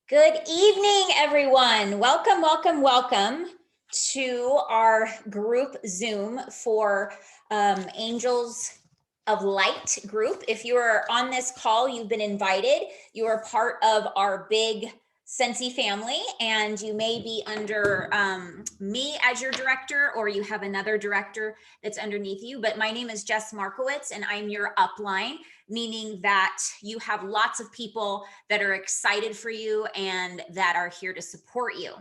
Good evening, everyone. Welcome, welcome, welcome to our group Zoom for Angels of Light group. If you are on this call, you've been invited. You are part of our big Scentsy family, and you may be under me as your director, or you have another director that's underneath you. But my name is Jess Markowitz, and I'm your upline, meaning that you have lots of people that are excited for you and that are here to support you.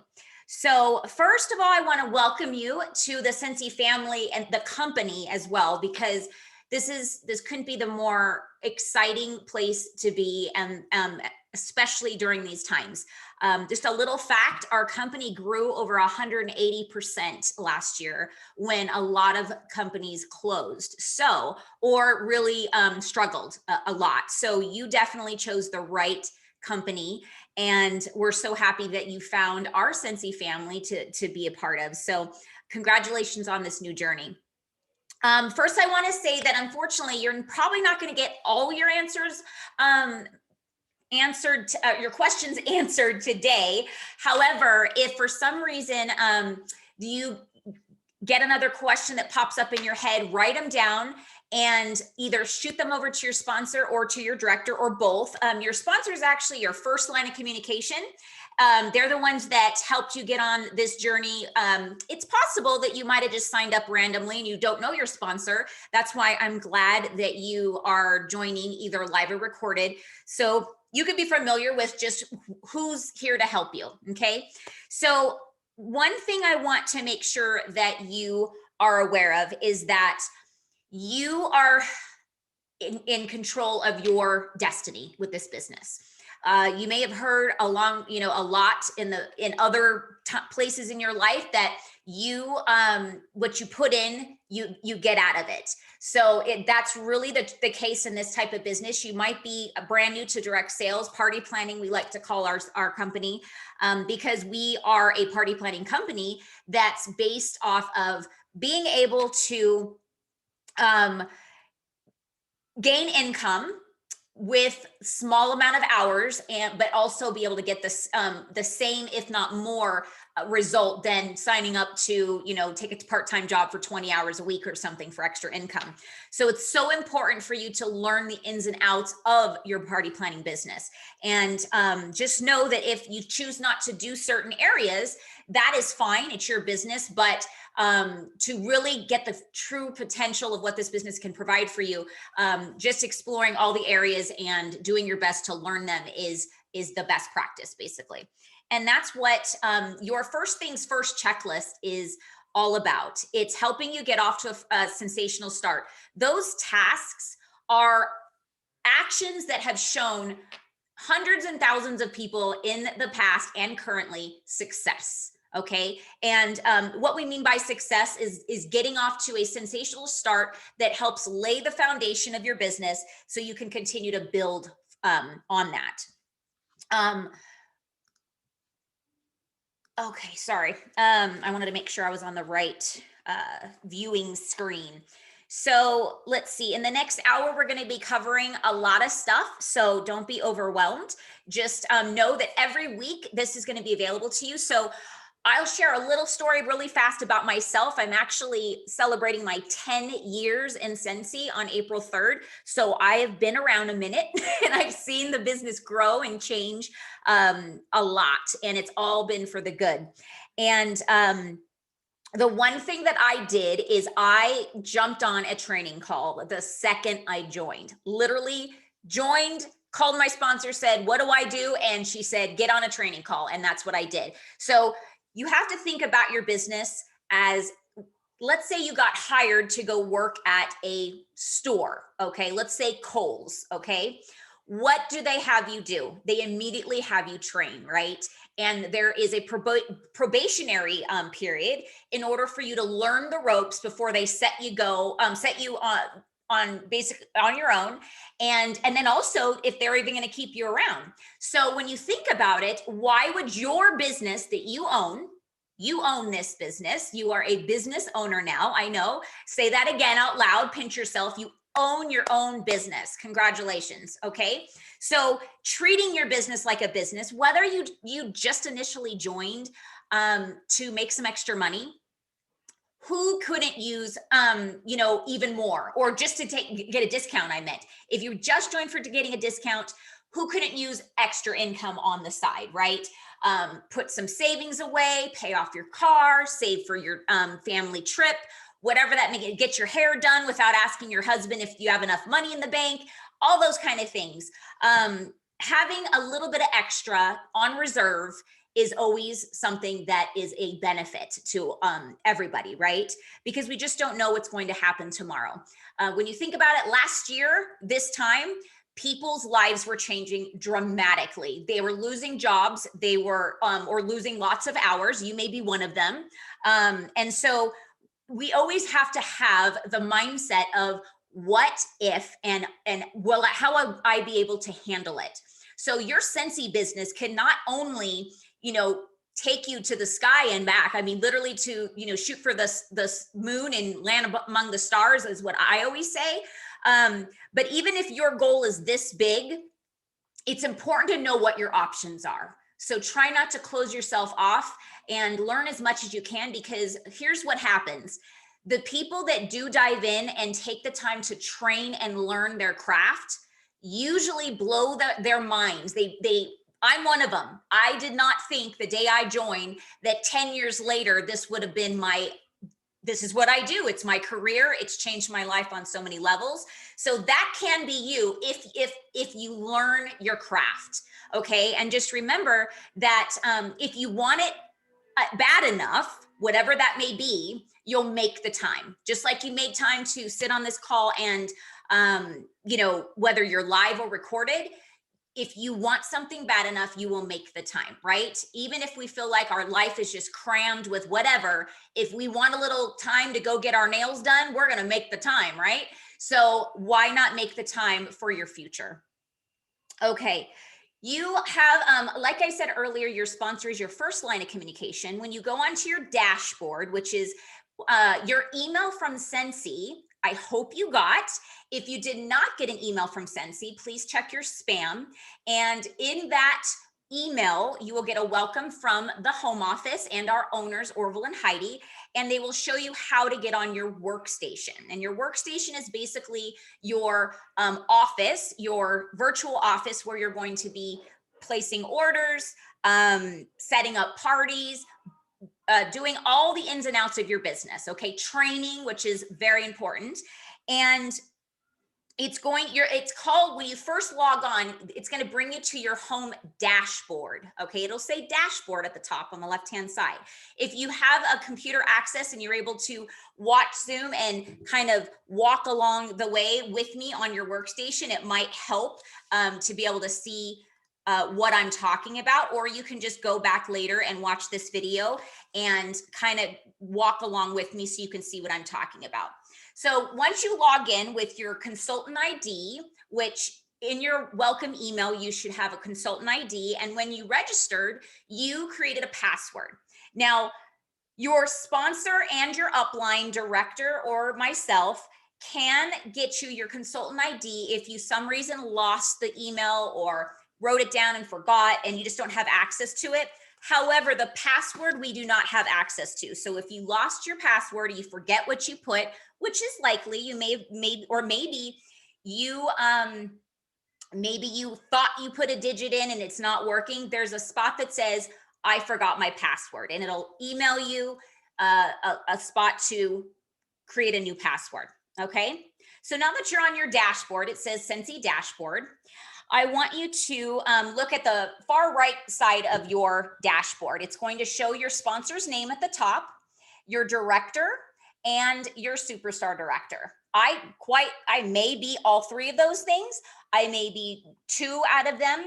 So first of all, I want to welcome you to the Scentsy family and the company as well, because this couldn't be the more exciting place to be, and especially during these times. Just a little fact, our company grew over 180% last year when a lot of companies closed, or really struggled a lot. So you definitely chose the right company, and we're so happy that you found our Scentsy family to be a part of. So congratulations on this new journey. First, I want to say that unfortunately, you're probably not going to get all your answers your questions answered today. However, if for some reason you get another question that pops up in your head, write them down and either shoot them over to your sponsor or to your director, or both. Your sponsor is actually your first line of communication. They're the ones that helped you get on this journey. It's possible that you might have just signed up randomly and you don't know your sponsor. That's why I'm glad that you are joining either live or recorded, so you could be familiar with just who's here to help you, okay? So one thing I want to make sure that you are aware of is that you are in control of your destiny with this business. You may have heard a lot in other places in your life that what you put in, you get out of it. So that's really the case in this type of business. You might be brand new to direct sales, party planning, we like to call our company, because we are a party planning company that's based off of being able to gain income with small amount of hours, but also be able to get this the same, if not more, result than signing up to take a part-time job for 20 hours a week or something for extra income. So it's so important for you to learn the ins and outs of your party planning business, and just know that if you choose not to do certain areas, that is fine, it's your business. But to really get the true potential of what this business can provide for you, just exploring all the areas and doing your best to learn them is the best practice, basically. And that's what your first things first checklist is all about. It's helping you get off to a sensational start. Those tasks are actions that have shown hundreds and thousands of people in the past and currently success. Okay. And what we mean by success is getting off to a sensational start that helps lay the foundation of your business so you can continue to build on that. Okay, sorry. I wanted to make sure I was on the right viewing screen. So let's see, in the next hour, we're going to be covering a lot of stuff. So don't be overwhelmed. Just know that every week this is going to be available to you. So I'll share a little story really fast about myself. I'm actually celebrating my 10 years in Scentsy on April 3rd. So I have been around a minute and I've seen the business grow and change a lot, and it's all been for the good. And the one thing that I did is I jumped on a training call the second I joined. Literally joined, called my sponsor, said, what do I do? And she said, get on a training call. And that's what I did. So you have to think about your business as, let's say you got hired to go work at a store, okay? Let's say Kohl's, okay? What do they have you do? They immediately have you train, right? And there is a probationary period in order for you to learn the ropes before they set you on your own, and then also if they're even going to keep you around. So when you think about it, why would your business that you own this business, you are a business owner now, I know, say that again out loud, pinch yourself, you own your own business. Congratulations. Okay. So treating your business like a business, whether you just initially joined to make some extra money, who couldn't use even more, or just to get a discount? I meant if you just joined for getting a discount, who couldn't use extra income on the side, right? Put some savings away, pay off your car, save for your family trip, whatever that may get your hair done without asking your husband if you have enough money in the bank, all those kind of things. Having a little bit of extra on reserve is always something that is a benefit to everybody, right? Because we just don't know what's going to happen tomorrow. When you think about it, last year, this time, people's lives were changing dramatically. They were losing jobs. They were, or losing lots of hours. You may be one of them. And so we always have to have the mindset of what if, and will how will I be able to handle it? So your Scentsy business can not only, take you to the sky and back. I mean, literally to, shoot for the moon and land among the stars is what I always say. But even if your goal is this big, it's important to know what your options are. So try not to close yourself off and learn as much as you can, because here's what happens. The people that do dive in and take the time to train and learn their craft usually blow their minds. I'm one of them. I did not think the day I joined that 10 years later, this would have been this is what I do. It's my career. It's changed my life on so many levels. So that can be you if you learn your craft. Okay. And just remember that if you want it bad enough, whatever that may be, you'll make the time. Just like you made time to sit on this call and, whether you're live or recorded, if you want something bad enough, you will make the time, right? Even if we feel like our life is just crammed with whatever, if we want a little time to go get our nails done, we're going to make the time, right? So why not make the time for your future? Okay. You have, like I said earlier, your sponsor is your first line of communication. When you go onto your dashboard, which is your email from Scentsy, I hope you got. If you did not get an email from Scentsy, please check your spam. And in that email, you will get a welcome from the home office and our owners, Orville and Heidi, and they will show you how to get on your workstation. And your workstation is basically your office, your virtual office, where you're going to be placing orders, setting up parties, doing all the ins and outs of your business. Okay. Training, which is very important. And it's called, when you first log on, it's going to bring you to your home dashboard. Okay. It'll say dashboard at the top on the left-hand side. If you have a computer access and you're able to watch Zoom and kind of walk along the way with me on your workstation, it might help to be able to see what I'm talking about, or you can just go back later and watch this video and kind of walk along with me so you can see what I'm talking about. So once you log in with your consultant ID, which in your welcome email, you should have a consultant ID. And when you registered, you created a password. Now, your sponsor and your upline director or myself can get you your consultant ID if you some reason lost the email or wrote it down and forgot and you just don't have access to it. However, the password we do not have access to. So if you lost your password, you forget what you put, which is likely, you maybe you thought you put a digit in and it's not working. There's a spot that says, I forgot my password, and it'll email you a spot to create a new password. Okay. So now that you're on your dashboard, it says Scentsy dashboard. I want you to look at the far right side of your dashboard. It's going to show your sponsor's name at the top, your director, and your superstar director. I may be all three of those things. I may be two out of them.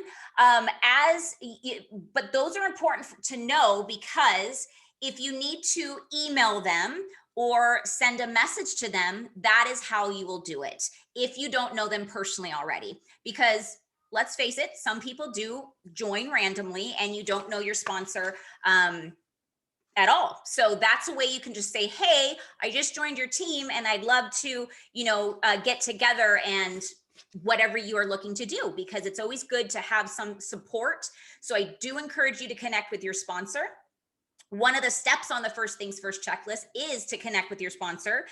But those are important to know, because if you need to email them or send a message to them, that is how you will do it if you don't know them personally already. Because let's face it, some people do join randomly and you don't know your sponsor at all. So that's a way you can just say, hey, I just joined your team and I'd love to, get together and whatever you are looking to do, because it's always good to have some support. So I do encourage you to connect with your sponsor. One of the steps on the first things first checklist is to connect with your sponsor.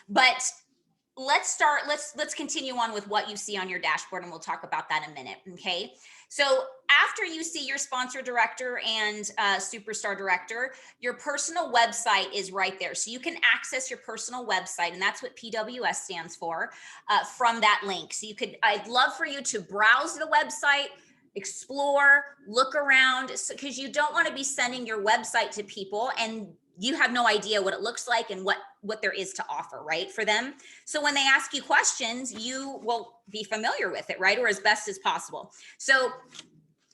But let's continue on with what you see on your dashboard, and we'll talk about that in a minute. Okay. So after you see your sponsor director and superstar director, your personal website is right there. So you can access your personal website, and that's what PWS stands for, from that link. So I'd love for you to browse the website, explore, look around, because you don't want to be sending your website to people and you have no idea what it looks like and what there is to offer, right, for them. So when they ask you questions, you will be familiar with it, right, or as best as possible. So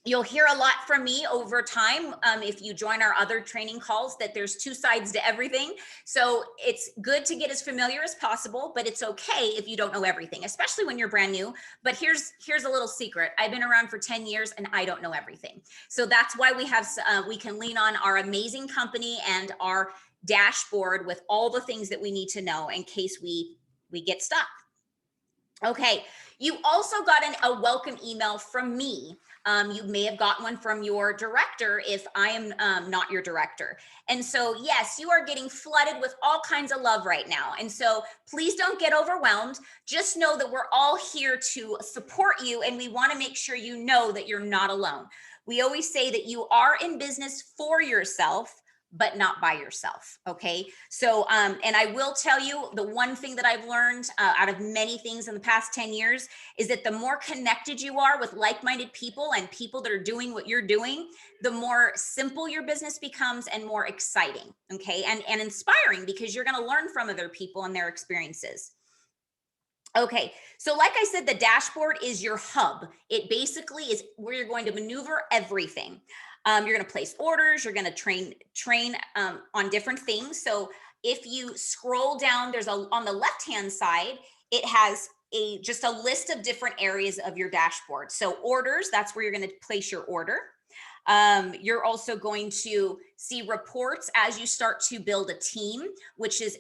you'll hear a lot from me over time if you join our other training calls, that there's two sides to everything. So it's good to get as familiar as possible, but it's okay if you don't know everything, especially when you're brand new. But here's a little secret. I've been around for 10 years and I don't know everything. So that's why we can lean on our amazing company and our dashboard with all the things that we need to know in case we get stuck. Okay, you also got a welcome email from me. You may have gotten one from your director if I am not your director. And so, yes, you are getting flooded with all kinds of love right now. And so please don't get overwhelmed. Just know that we're all here to support you, and we want to make sure you know that you're not alone. We always say that you are in business for yourself, but not by yourself. Okay. So, and I will tell you, the one thing that I've learned out of many things in the past 10 years is that the more connected you are with like-minded people and people that are doing what you're doing, the more simple your business becomes and more exciting. Okay. And inspiring, because you're going to learn from other people and their experiences. Okay, so like I said, the dashboard is your hub. It basically is where you're going to maneuver everything. You're going to place orders. You're going to train on different things. So if you scroll down, on the left-hand side, it has just a list of different areas of your dashboard. So orders, that's where you're going to place your order. You're also going to see reports as you start to build a team, which is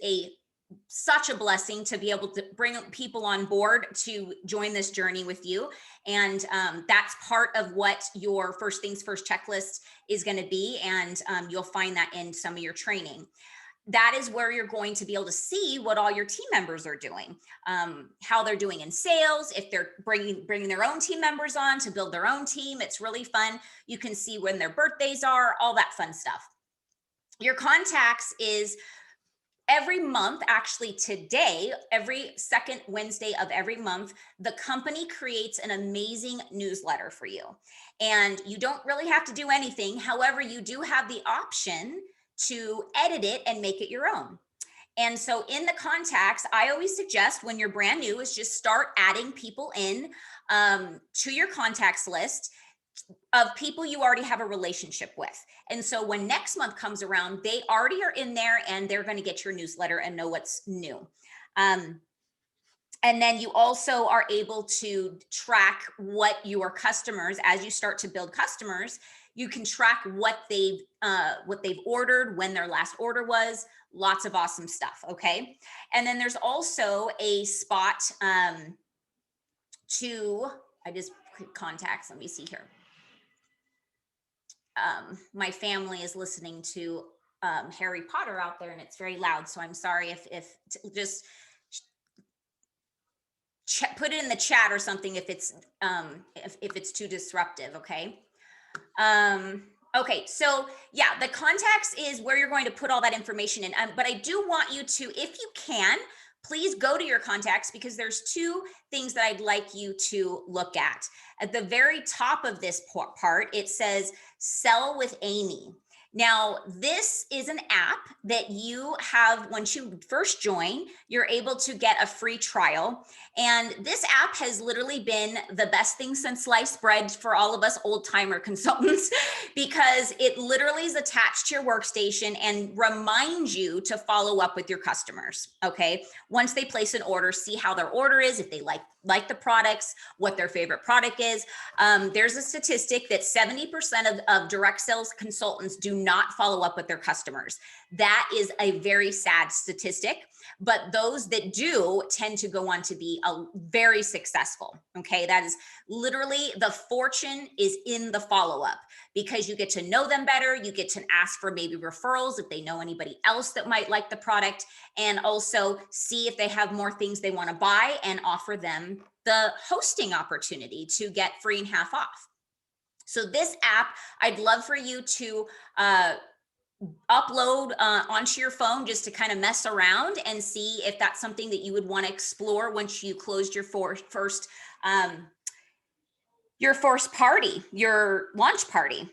such a blessing to be able to bring people on board to join this journey with you. And that's part of what your first things first checklist is going to be. And you'll find that in some of your training. That is where you're going to be able to see what all your team members are doing, how they're doing in sales, if they're bringing their own team members on to build their own team. It's really fun. You can see when their birthdays are, all that fun stuff. Your contacts is every month, actually today, every second Wednesday of every month, the company creates an amazing newsletter for you. And you don't really have to do anything. However, you do have the option to edit it and make it your own. And so in the contacts, I always suggest when you're brand new is just start adding people in to your contacts list of people you already have a relationship with. And so when next month comes around, they already are in there and they're going to get your newsletter and know what's new. And then you also are able to track what your customers, as you start to build customers, you can track what they've ordered, when their last order was, lots of awesome stuff. Okay. And then there's also a spot I just click contacts. Let me see here. My family is listening to Harry Potter out there and it's very loud. So I'm sorry if just put it in the chat or something if it's too disruptive. Okay. Okay. So yeah, the contacts is where you're going to put all that information in. But I do want you to, if you can, please go to your contacts, because there's two things that I'd like you to look at. At the very top of this part, it says Sell with Amy. Now, this is an app that you have, once you first join, you're able to get a free trial. And this app has literally been the best thing since sliced bread for all of us old timer consultants, because it literally is attached to your workstation and reminds you to follow up with your customers. Okay. Once they place an order, see how their order is, if they like like the products, what their favorite product is. There's a statistic that 70% of direct sales consultants do not follow up with their customers. That is a very sad statistic, but those that do tend to go on to be very successful. Okay, that is literally, the fortune is in the follow-up, because you get to know them better. You get to ask for maybe referrals if they know anybody else that might like the product, and also see if they have more things they want to buy and offer them the hosting opportunity to get free and half off. So this app, I'd love for you to upload onto your phone just to kind of mess around and see if that's something that you would want to explore once you closed your first party, your launch party.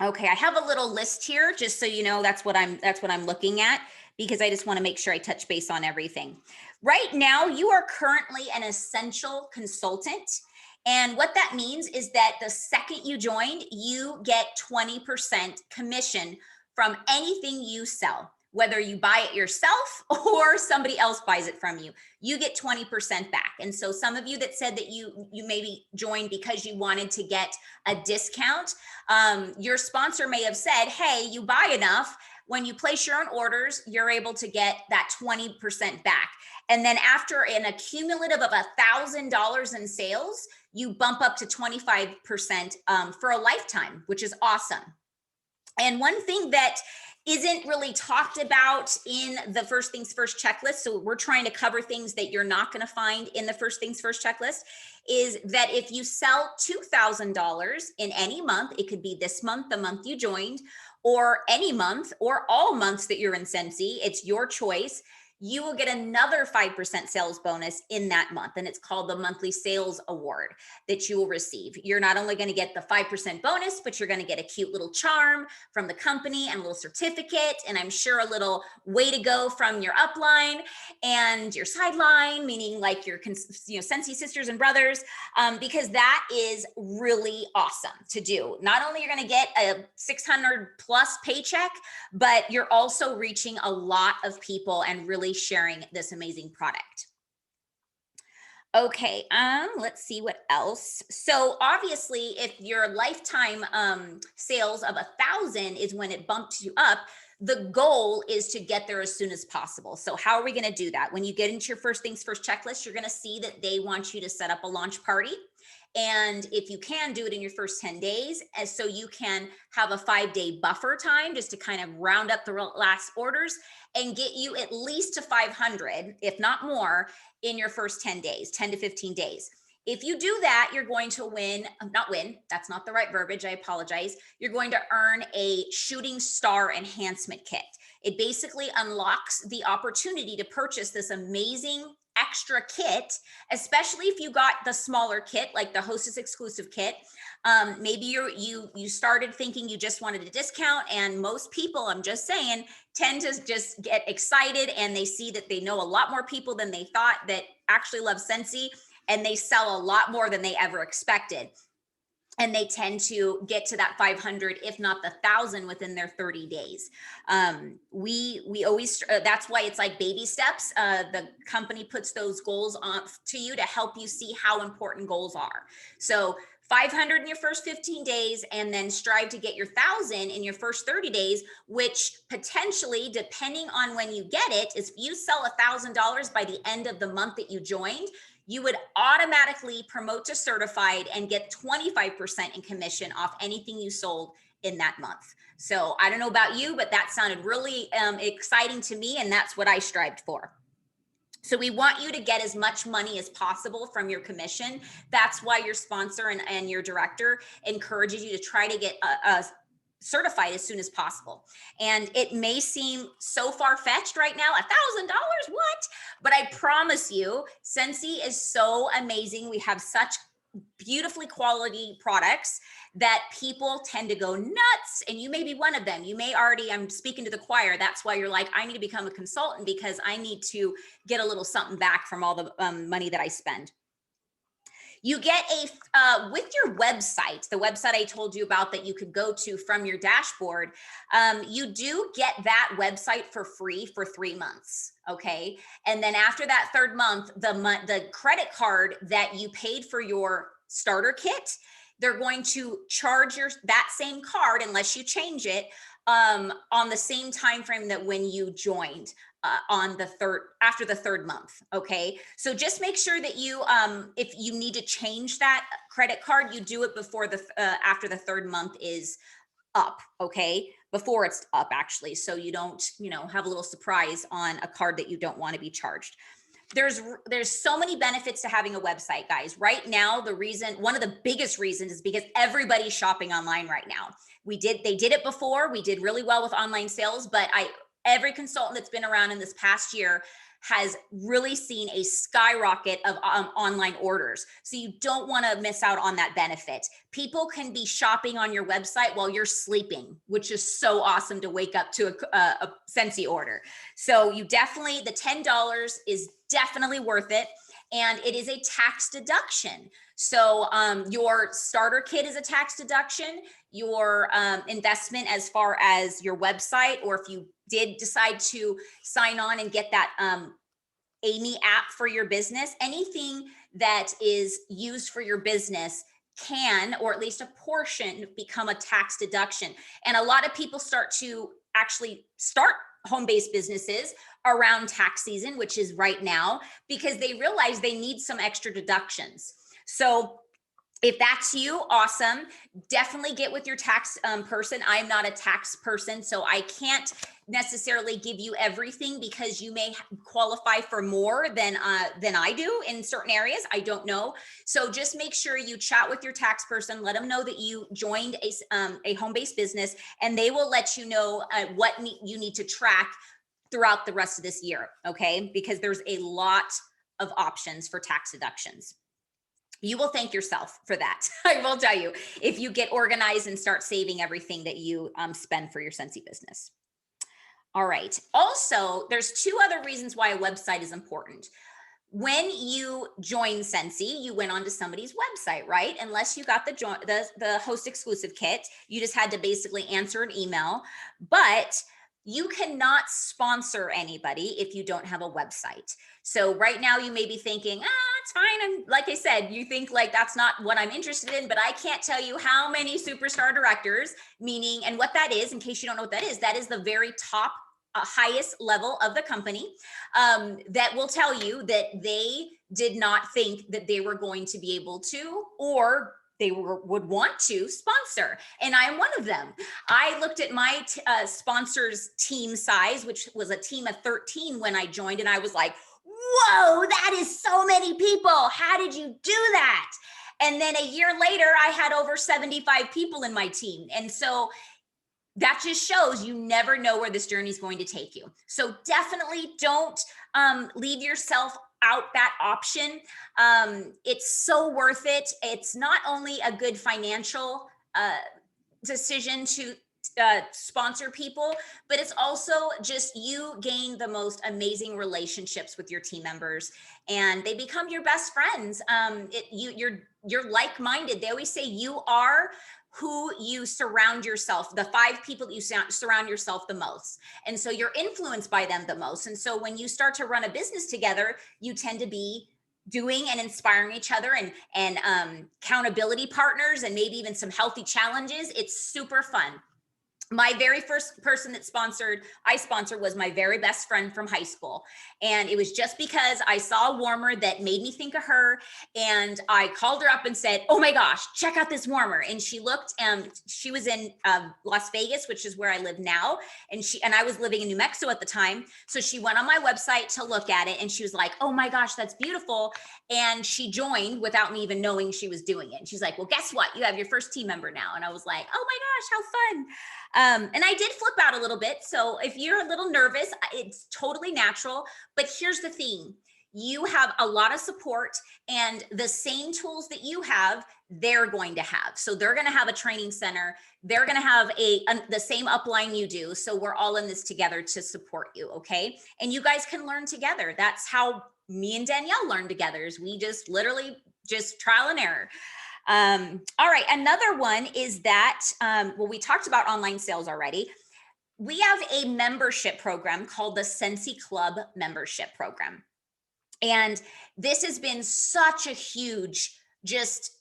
Okay, I have a little list here just so you know that's what I'm looking at, because I just want to make sure I touch base on everything. Right now, you are currently an Escential Consultant. And what that means is that the second you joined, you get 20% commission from anything you sell. Whether you buy it yourself or somebody else buys it from you, you get 20% back. And so some of you that said that you maybe joined because you wanted to get a discount, your sponsor may have said, hey, you buy enough, when you place your own orders, you're able to get that 20% back. And then after an accumulative of $1,000 in sales, you bump up to 25% for a lifetime, which is awesome. And one thing that isn't really talked about in the First Things First checklist, so we're trying to cover things that you're not going to find in the First Things First checklist, is that if you sell $2,000 in any month, it could be this month, the month you joined, or any month, or all months that you're in Scentsy, it's your choice, you will get another 5% sales bonus in that month. And it's called the Monthly Sales Award that you will receive. You're not only going to get the 5% bonus, but you're going to get a cute little charm from the company and a little certificate. And I'm sure a little way to go from your upline and your sideline, meaning like your Scentsy sisters and brothers, because that is really awesome to do. Not only you're going to get a 600 plus paycheck, but you're also reaching a lot of people and really sharing this amazing product. Okay, let's see what else. So obviously, if your lifetime sales of 1,000 is when it bumps you up, the goal is to get there as soon as possible. So how are we going to do that? When you get into your First Things First checklist, you're going to see that they want you to set up a launch party. And if you can, do it in your first 10 days, as so you can have a 5-day buffer time just to kind of round up the last orders and get you at least to 500, if not more, in your first 10 days, 10 to 15 days. If you do that, you're going to not win, that's not the right verbiage, I apologize. You're going to earn a Shooting Star Enhancement Kit. It basically unlocks the opportunity to purchase this amazing extra kit, especially if you got the smaller kit, like the Hostess exclusive kit. Maybe you started thinking you just wanted a discount, and most people, I'm just saying, tend to just get excited and they see that they know a lot more people than they thought that actually love Scentsy, and they sell a lot more than they ever expected. And they tend to get to that 500, if not the 1,000, within their 30 days. We always, that's why it's like baby steps. The company puts those goals on to you to help you see how important goals are. So 500 in your first 15 days, and then strive to get your 1,000 in your first 30 days, which potentially, depending on when you get it, is if you sell $1,000 by the end of the month that you joined, you would automatically promote to certified and get 25% in commission off anything you sold in that month. So I don't know about you, but that sounded really exciting to me, and that's what I strived for. So we want you to get as much money as possible from your commission. That's why your sponsor and your director encourages you to try to get certified as soon as possible. And it may seem so far-fetched right now, $1,000, what? But I promise you, Scentsy is so amazing. We have such beautifully quality products that people tend to go nuts, and you may be one of them. You may already, I'm speaking to the choir, that's why you're like, I need to become a consultant because I need to get a little something back from all the money that I spend. You get with your website, the website I told you about that you could go to from your dashboard, you do get that website for free for 3 months, okay? And then after that third month, the credit card that you paid for your starter kit, they're going to charge that same card unless you change it on the same time frame that when you joined after the third month. Okay, so just make sure that you if you need to change that credit card, you do it before after the third month is up. Okay, before it's up actually, so you don't have a little surprise on a card that you don't want to be charged. There's so many benefits to having a website, guys. Right now, one of the biggest reasons is because everybody's shopping online right now. They did it before. We did really well with online sales, but every consultant that's been around in this past year has really seen a skyrocket of online orders. So you don't want to miss out on that benefit. People can be shopping on your website while you're sleeping, which is so awesome to wake up to a Scentsy order. So the $10 is definitely worth it. And it is a tax deduction. So your starter kit is a tax deduction. Your investment as far as your website, or if you did decide to sign on and get that Amy app for your business, anything that is used for your business can, or at least a portion, become a tax deduction. And a lot of people start home-based businesses around tax season, which is right now, because they realize they need some extra deductions. So if that's you, awesome. Definitely get with your tax person. I'm not a tax person, so I can't necessarily give you everything, because you may qualify for more than I do in certain areas. I don't know. So just make sure you chat with your tax person, let them know that you joined a home-based business, and they will let you know what you need to track throughout the rest of this year, okay? Because there's a lot of options for tax deductions. You will thank yourself for that. I will tell you, if you get organized and start saving everything that you spend for your Scentsy business. All right. Also, there's 2 other reasons why a website is important. When you join Scentsy, you went onto somebody's website, right? Unless you got the host exclusive kit, you just had to basically answer an email. But you cannot sponsor anybody if you don't have a website. So right now you may be thinking, it's fine. And like I said, you think like that's not what I'm interested in, but I can't tell you how many superstar directors, and what that is, in case you don't know what that is the very top highest level of the company, that will tell you that they did not think that they were going to be able to, or they would want to sponsor. And I am one of them. I looked at my sponsors team size, which was a team of 13 when I joined, and I was like, whoa, that is so many people. How did you do that? And then a year later, I had over 75 people in my team. And so that just shows you never know where this journey is going to take you. So definitely don't leave yourself out that option. It's so worth it. It's not only a good financial decision to sponsor people, but it's also just you gain the most amazing relationships with your team members, and they become your best friends. You're like-minded. They always say you are who you surround yourself, the 5 people that you surround yourself the most. And so you're influenced by them the most. And so when you start to run a business together, you tend to be doing and inspiring each other, and accountability partners, and maybe even some healthy challenges. It's super fun. My very first person that I sponsored was my very best friend from high school. And it was just because I saw a warmer that made me think of her. And I called her up and said, oh my gosh, check out this warmer. And she looked, she was in Las Vegas, which is where I live now. And I was living in New Mexico at the time. So she went on my website to look at it, and she was like, oh my gosh, that's beautiful. And she joined without me even knowing she was doing it. And she's like, well, guess what? You have your first team member now. And I was like, oh my gosh, how fun. And I did flip out a little bit. So if you're a little nervous, it's totally natural. But here's the thing. You have a lot of support, and the same tools that you have, they're going to have. So they're going to have a training center. They're going to have the same upline you do. So we're all in this together to support you. Okay. And you guys can learn together. That's how me and Danielle learned together, is we just literally just trial and error. All right, another one is that, well, we talked about online sales already. We have a membership program called the Scentsy Club membership program. And this has been such a huge just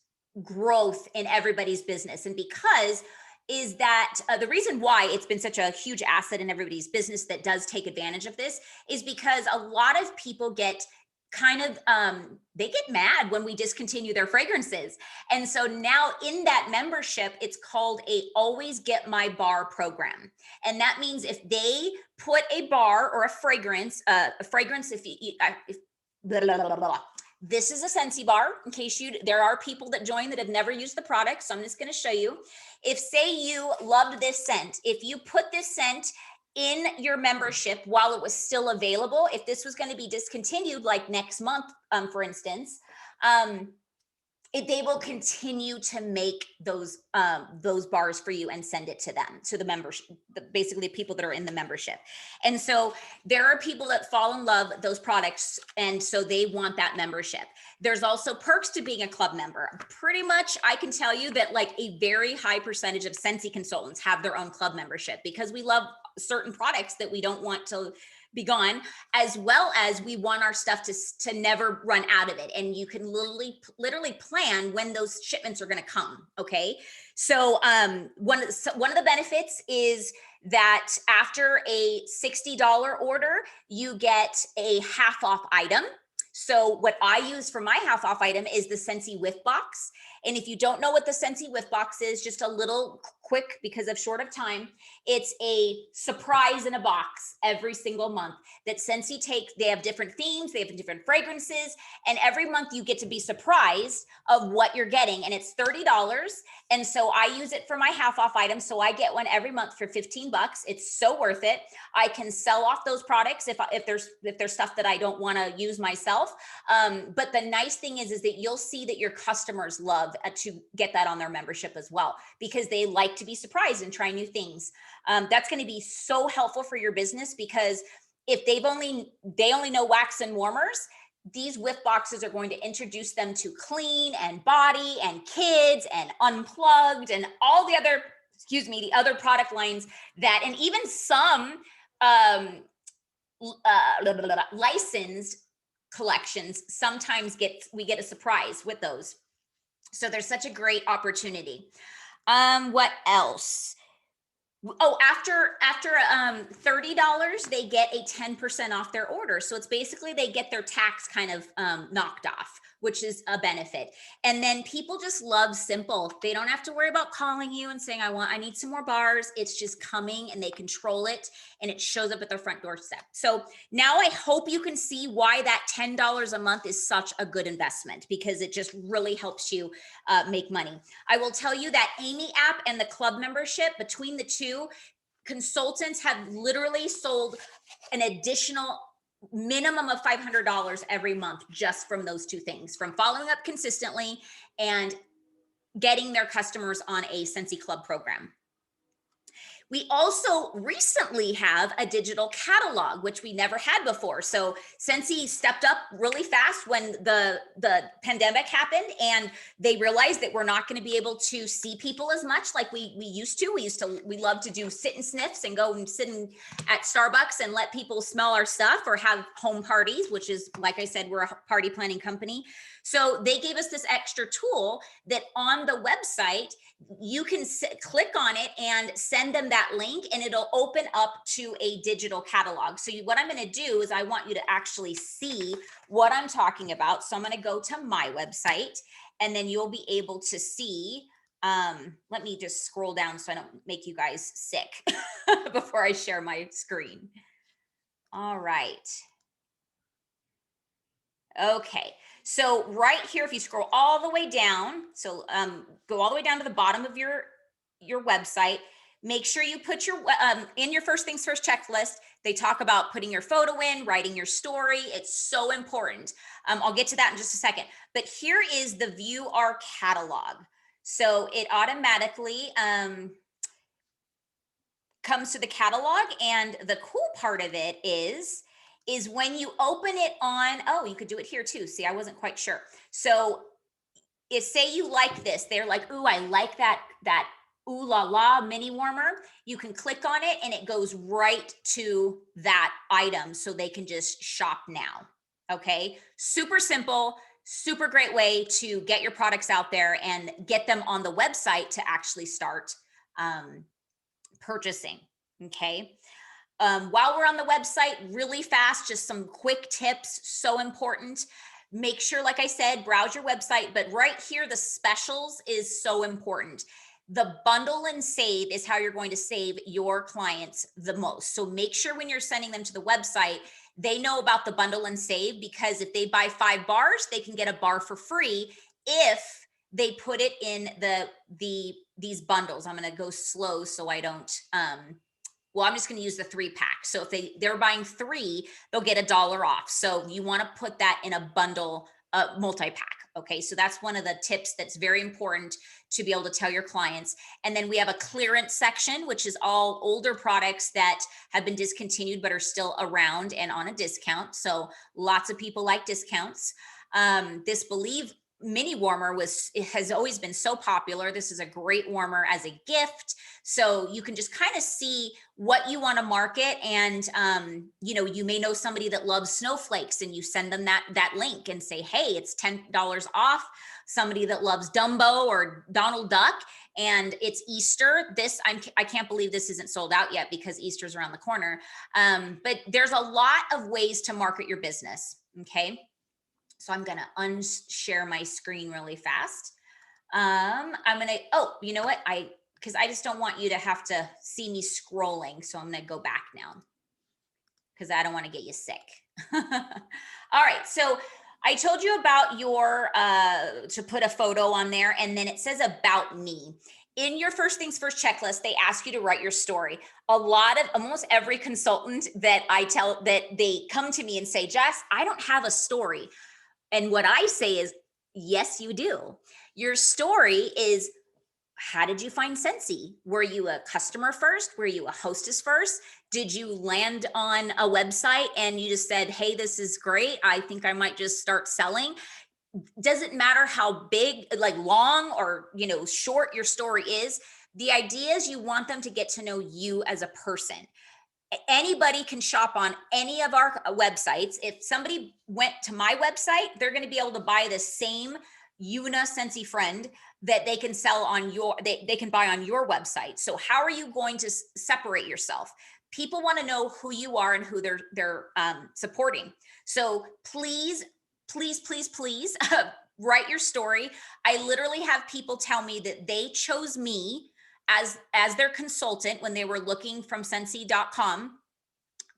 growth in everybody's business. And because is that the reason why it's been such a huge asset in everybody's business that does take advantage of this is because a lot of people get kind of they get mad when we discontinue their fragrances. And so now in that membership, it's called a always get my bar program. And that means if they put a bar or a fragrance, if blah, blah, blah, blah, blah. This is a Scentsy bar, in case there are people that join that have never used the product. So I'm just going to show you. If say you loved this scent, if you put this scent in your membership while it was still available, if this was going to be discontinued like next month, for instance, they will continue to make those bars for you and send it to them, to the members, basically people that are in the membership. And so there are people that fall in love with those products, and so they want that membership. There's also perks to being a club member. Pretty much, I can tell you that like a very high percentage of Scentsy consultants have their own club membership because we love certain products that we don't want to be gone, as well as we want our stuff to never run out of it. And you can literally plan when those shipments are going to come. Okay. So one of the benefits is that after a $60 order, you get a half off item. So what I use for my half off item is the Scentsy Whiff Box. And if you don't know what the Scentsy Whiff Box is, just a little quick because of short of time, it's a surprise in a box every single month that Scentsy takes. They have different themes, they have different fragrances, and every month you get to be surprised of what you're getting. And it's $30. And so I use it for my half off item. So I get one every month for 15 bucks. It's so worth it. I can sell off those products if there's stuff that I don't want to use myself. But the nice thing is that you'll see that your customers love to get that on their membership as well, because they like to be surprised and try new things. That's going to be so helpful for your business, because if they only know wax and warmers, these whiff boxes are going to introduce them to clean and body and kids and unplugged and all the other, the other product lines that, and even some licensed collections sometimes we get a surprise with those. So there's such a great opportunity. What else? Oh, after $30, they get a 10% off their order. So it's basically they get their tax kind of knocked off, which is a benefit. And then people just love simple. They don't have to worry about calling you and saying, I need some more bars. It's just coming and they control it and it shows up at their front doorstep. So now I hope you can see why that $10 a month is such a good investment, because it just really helps you make money. I will tell you that Amy app and the club membership, between the two, consultants have literally sold an additional minimum of $500 every month just from those two things, from following up consistently and getting their customers on a Scentsy Club program. We also recently have a digital catalog, which we never had before. So Scentsy stepped up really fast when the pandemic happened, and they realized that we're not going to be able to see people as much like we used to. We love to do sit and sniffs and go and sit at Starbucks and let people smell our stuff, or have home parties, which is, like I said, we're a party planning company. So they gave us this extra tool that on the website, you can click on it and send them that link, and it'll open up to a digital catalog. So what I'm going to do is I want you to actually see what I'm talking about. So I'm going to go to my website, and then you'll be able to see. Let me just scroll down so I don't make you guys sick before I share my screen. All right. Okay. So right here, if you scroll all the way down, so go all the way down to the bottom of your website, make sure you put your, in your first things first checklist, they talk about putting your photo in, writing your story. It's so important. I'll get to that in just a second. But here is the view our catalog. So it automatically comes to the catalog. And the cool part of it is when you open it on, oh, you could do it here too. See, I wasn't quite sure. So say you like this, they're like, ooh, I like that ooh la la mini warmer. You can click on it and it goes right to that item so they can just shop now. Okay, super simple, super great way to get your products out there and get them on the website to actually start purchasing. Okay. While we're on the website, really fast, just some quick tips, so important. Make sure, like I said, browse your website, but right here, the specials is so important. The bundle and save is how you're going to save your clients the most. So make sure when you're sending them to the website, they know about the bundle and save, because if they buy 5 bars, they can get a bar for free if they put it in these bundles. I'm going to go slow so I don't well, I'm just going to use the 3-pack. So if they're buying 3, they'll get $1 off. So you want to put that in a bundle, multi-pack. Okay. So that's one of the tips that's very important to be able to tell your clients. And then we have a clearance section, which is all older products that have been discontinued, but are still around and on a discount. So lots of people like discounts. This Believe mini warmer has always been so popular. This is a great warmer as a gift. So you can just kind of see what you want to market. And, you may know somebody that loves snowflakes and you send them that link and say, hey, it's $10 off. Somebody that loves Dumbo or Donald Duck and it's Easter. I can't believe this isn't sold out yet because Easter's around the corner. But there's a lot of ways to market your business. Okay. So I'm going to unshare my screen really fast. I'm going to, you know what? Because I just don't want you to have to see me scrolling. So I'm going to go back now because I don't want to get you sick. All right. So I told you about to put a photo on there, and then it says about me. In your first things first checklist, they ask you to write your story. Almost every consultant that I tell, that they come to me and say, Jess, I don't have a story. And what I say is, yes, you do. Your story is, how did you find Scentsy? Were you a customer first? Were you a hostess first? Did you land on a website and you just said, hey, this is great. I think I might just start selling. Doesn't matter how big, like long or, short your story is. The idea is you want them to get to know you as a person. Anybody can shop on any of our websites. If somebody went to my website, they're going to be able to buy the same Una Scentsy friend that they can sell on they can buy on your website. So how are you going to separate yourself? People want to know who you are and who they're supporting. So please, please, please, please write your story. I literally have people tell me that they chose me as their consultant when they were looking from Scentsy.com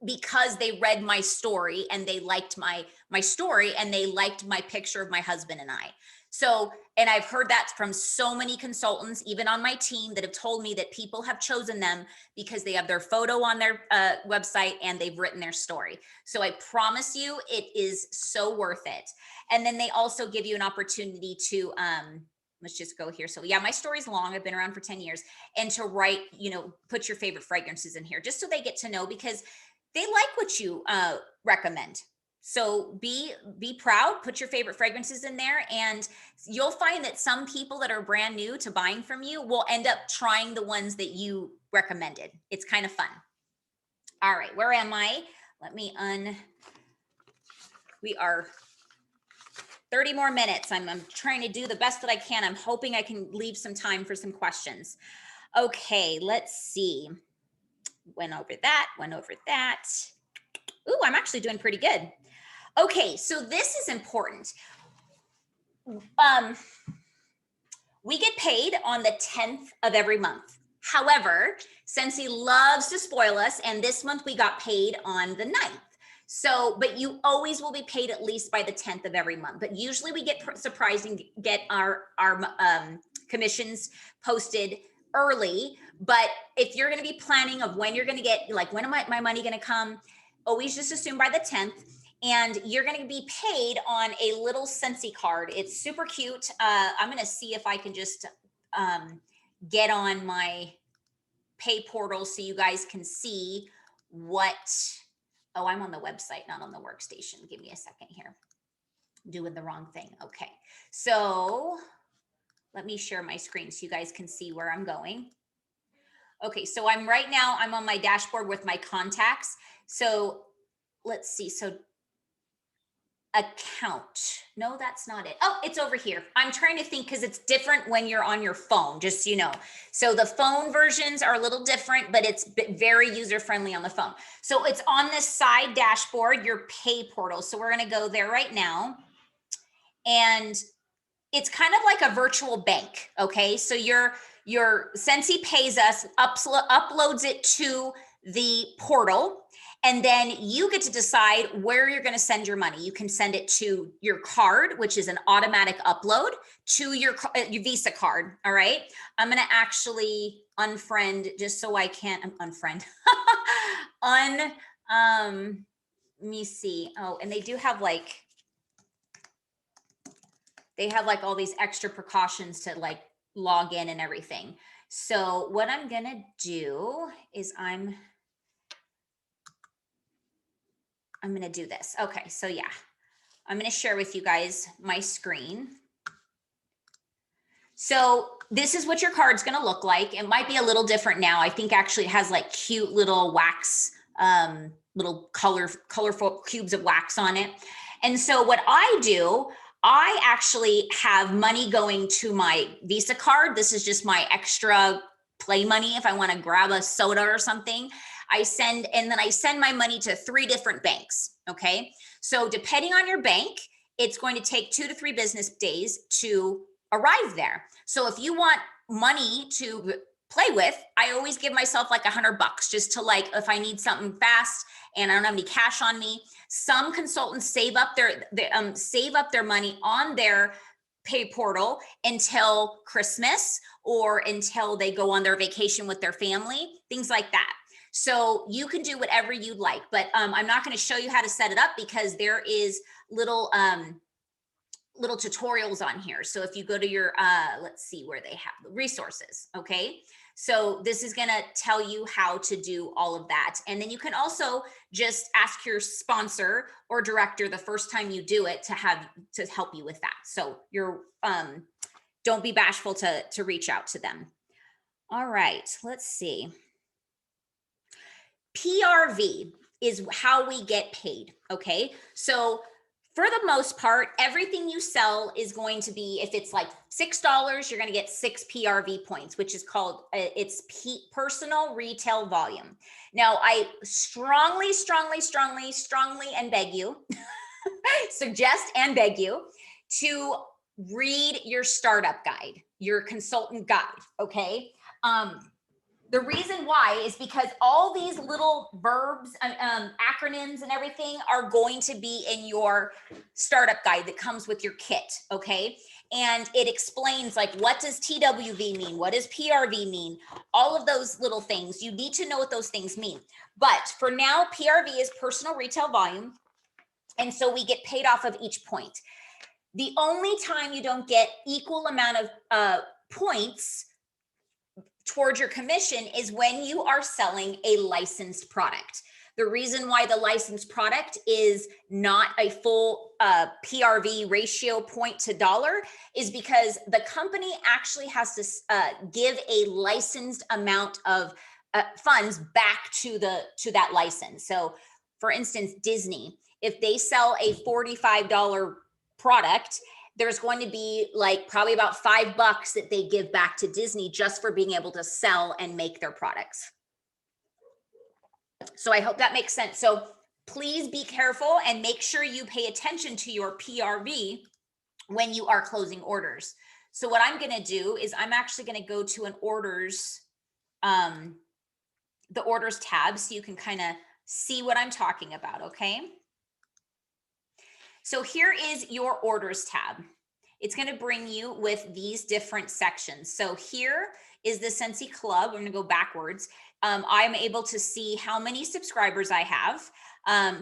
because they read my story and they liked my story and they liked my picture of my husband and I. So, and I've heard that from so many consultants, even on my team, that have told me that people have chosen them because they have their photo on their website and they've written their story. So I promise you, it is so worth it. And then they also give you an opportunity to, let's just go here. So yeah, my story's long. I've been around for 10 years. And to write, put your favorite fragrances in here just so they get to know, because they like what you recommend. So be proud, put your favorite fragrances in there, and you'll find that some people that are brand new to buying from you will end up trying the ones that you recommended. It's kind of fun. All right, where am I? Let me we are 30 more minutes. I'm trying to do the best that I can. I'm hoping I can leave some time for some questions. Okay, let's see. Went over that. Ooh, I'm actually doing pretty good. Okay, so this is important. We get paid on the 10th of every month. However, Scentsy loves to spoil us, and this month we got paid on the 9th. So, but you always will be paid at least by the 10th of every month. But usually we get surprised and get our commissions posted early. But if you're going to be planning of when you're going to get, like, when am my money going to come, always just assume by the 10th. And you're going to be paid on a little Scentsy card. It's super cute. I'm going to see if I can just get on my pay portal so you guys can see what. Oh, I'm on the website, not on the workstation. Give me a second here. Doing the wrong thing. Okay. So let me share my screen so you guys can see where I'm going. Okay, so I'm on my dashboard with my contacts. So let's see. So account. No, that's not it. Oh, it's over here. I'm trying to think because it's different when you're on your phone, just so you know. So the phone versions are a little different, but it's very user-friendly on the phone. So it's on this side dashboard, your pay portal. So we're going to go there right now. And it's kind of like a virtual bank. Okay. So your Scentsy pays us, uploads it to the portal, and then you get to decide where you're going to send your money. You can send it to your card, which is an automatic upload, to your Visa card. All right. I'm going to actually unfriend just so I can't unfriend. Let me see. Oh, and they do have like, all these extra precautions to like log in and everything. So what I'm going to do is I'm going to do this. Okay. So yeah, I'm going to share with you guys my screen. So this is what your card's going to look like. It might be a little different now. I think actually it has like cute little wax, little colorful cubes of wax on it. And so what I do, I actually have money going to my Visa card. This is just my extra play money. If I want to grab a soda or something, and then I send my money to 3 different banks. Okay. So depending on your bank, it's going to take 2 to 3 business days to arrive there. So if you want money to play with, I always give myself like $100 just to like, if I need something fast and I don't have any cash on me. Some consultants save up their money on their pay portal until Christmas or until they go on their vacation with their family, things like that. So you can do whatever you'd like, but I'm not going to show you how to set it up because there is little tutorials on here. So if you go to your, let's see where they have the resources. Okay. So this is going to tell you how to do all of that. And then you can also just ask your sponsor or director the first time you do it to help you with that. So you're, don't be bashful to reach out to them. All right, let's see. PRV is how we get paid. Okay. So for the most part, everything you sell is going to be, if it's like $6, you're going to get 6 PRV points, which is called, it's personal retail volume. Now, I strongly and beg you, suggest and beg you to read your startup guide, your consultant guide, okay? The reason why is because all these little verbs, acronyms and everything are going to be in your startup guide that comes with your kit, okay? And it explains like, what does TWV mean? What does PRV mean? All of those little things. You need to know what those things mean. But for now, PRV is personal retail volume. And so we get paid off of each point. The only time you don't get equal amount of points towards your commission is when you are selling a licensed product. The reason why the licensed product is not a full PRV ratio point to dollar is because the company actually has to give a licensed amount of funds back to that license. So for instance, Disney, if they sell a $45 product, there's going to be like probably about $5 that they give back to Disney just for being able to sell and make their products. So I hope that makes sense. So please be careful and make sure you pay attention to your PRV when you are closing orders. So what I'm going to do is I'm actually going to go to an orders, the orders tab, so you can kind of see what I'm talking about. Okay. So here is your orders tab. It's going to bring you with these different sections. So here is the Scentsy Club. I'm going to go backwards. I'm able to see how many subscribers I have.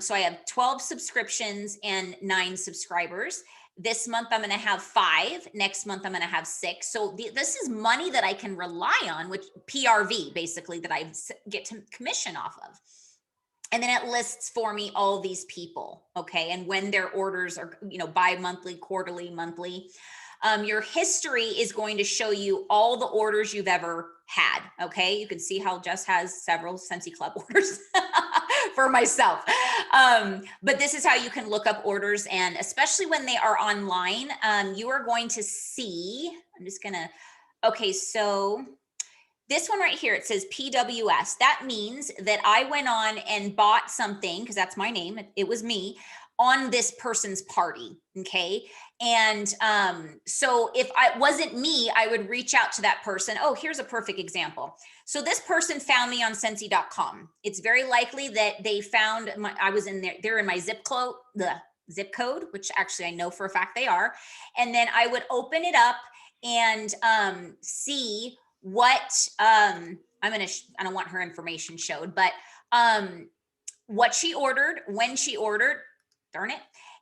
So I have 12 subscriptions and 9 subscribers. This month, I'm going to have 5. Next month, I'm going to have 6. So this is money that I can rely on, which PRV basically that I get to commission off of. And then it lists for me all these people, okay? And when their orders are, bi-monthly, quarterly, monthly. Your history is going to show you all the orders you've ever had. Okay, you can see how Jess has several Scentsy Club orders for myself. But this is how you can look up orders, and especially when they are online, you are going to see, I'm just gonna, okay, so this one right here, it says PWS. That means that I went on and bought something, because that's my name, it was me, on this person's party, okay? And so if it wasn't me, I would reach out to that person. Oh, here's a perfect example. So this person found me on Scentsy.com. It's very likely that they found I was in there, they're in my zip code, which actually I know for a fact they are. And then I would open it up and see what, I don't want her information showed, but what she ordered, when she ordered, darn it.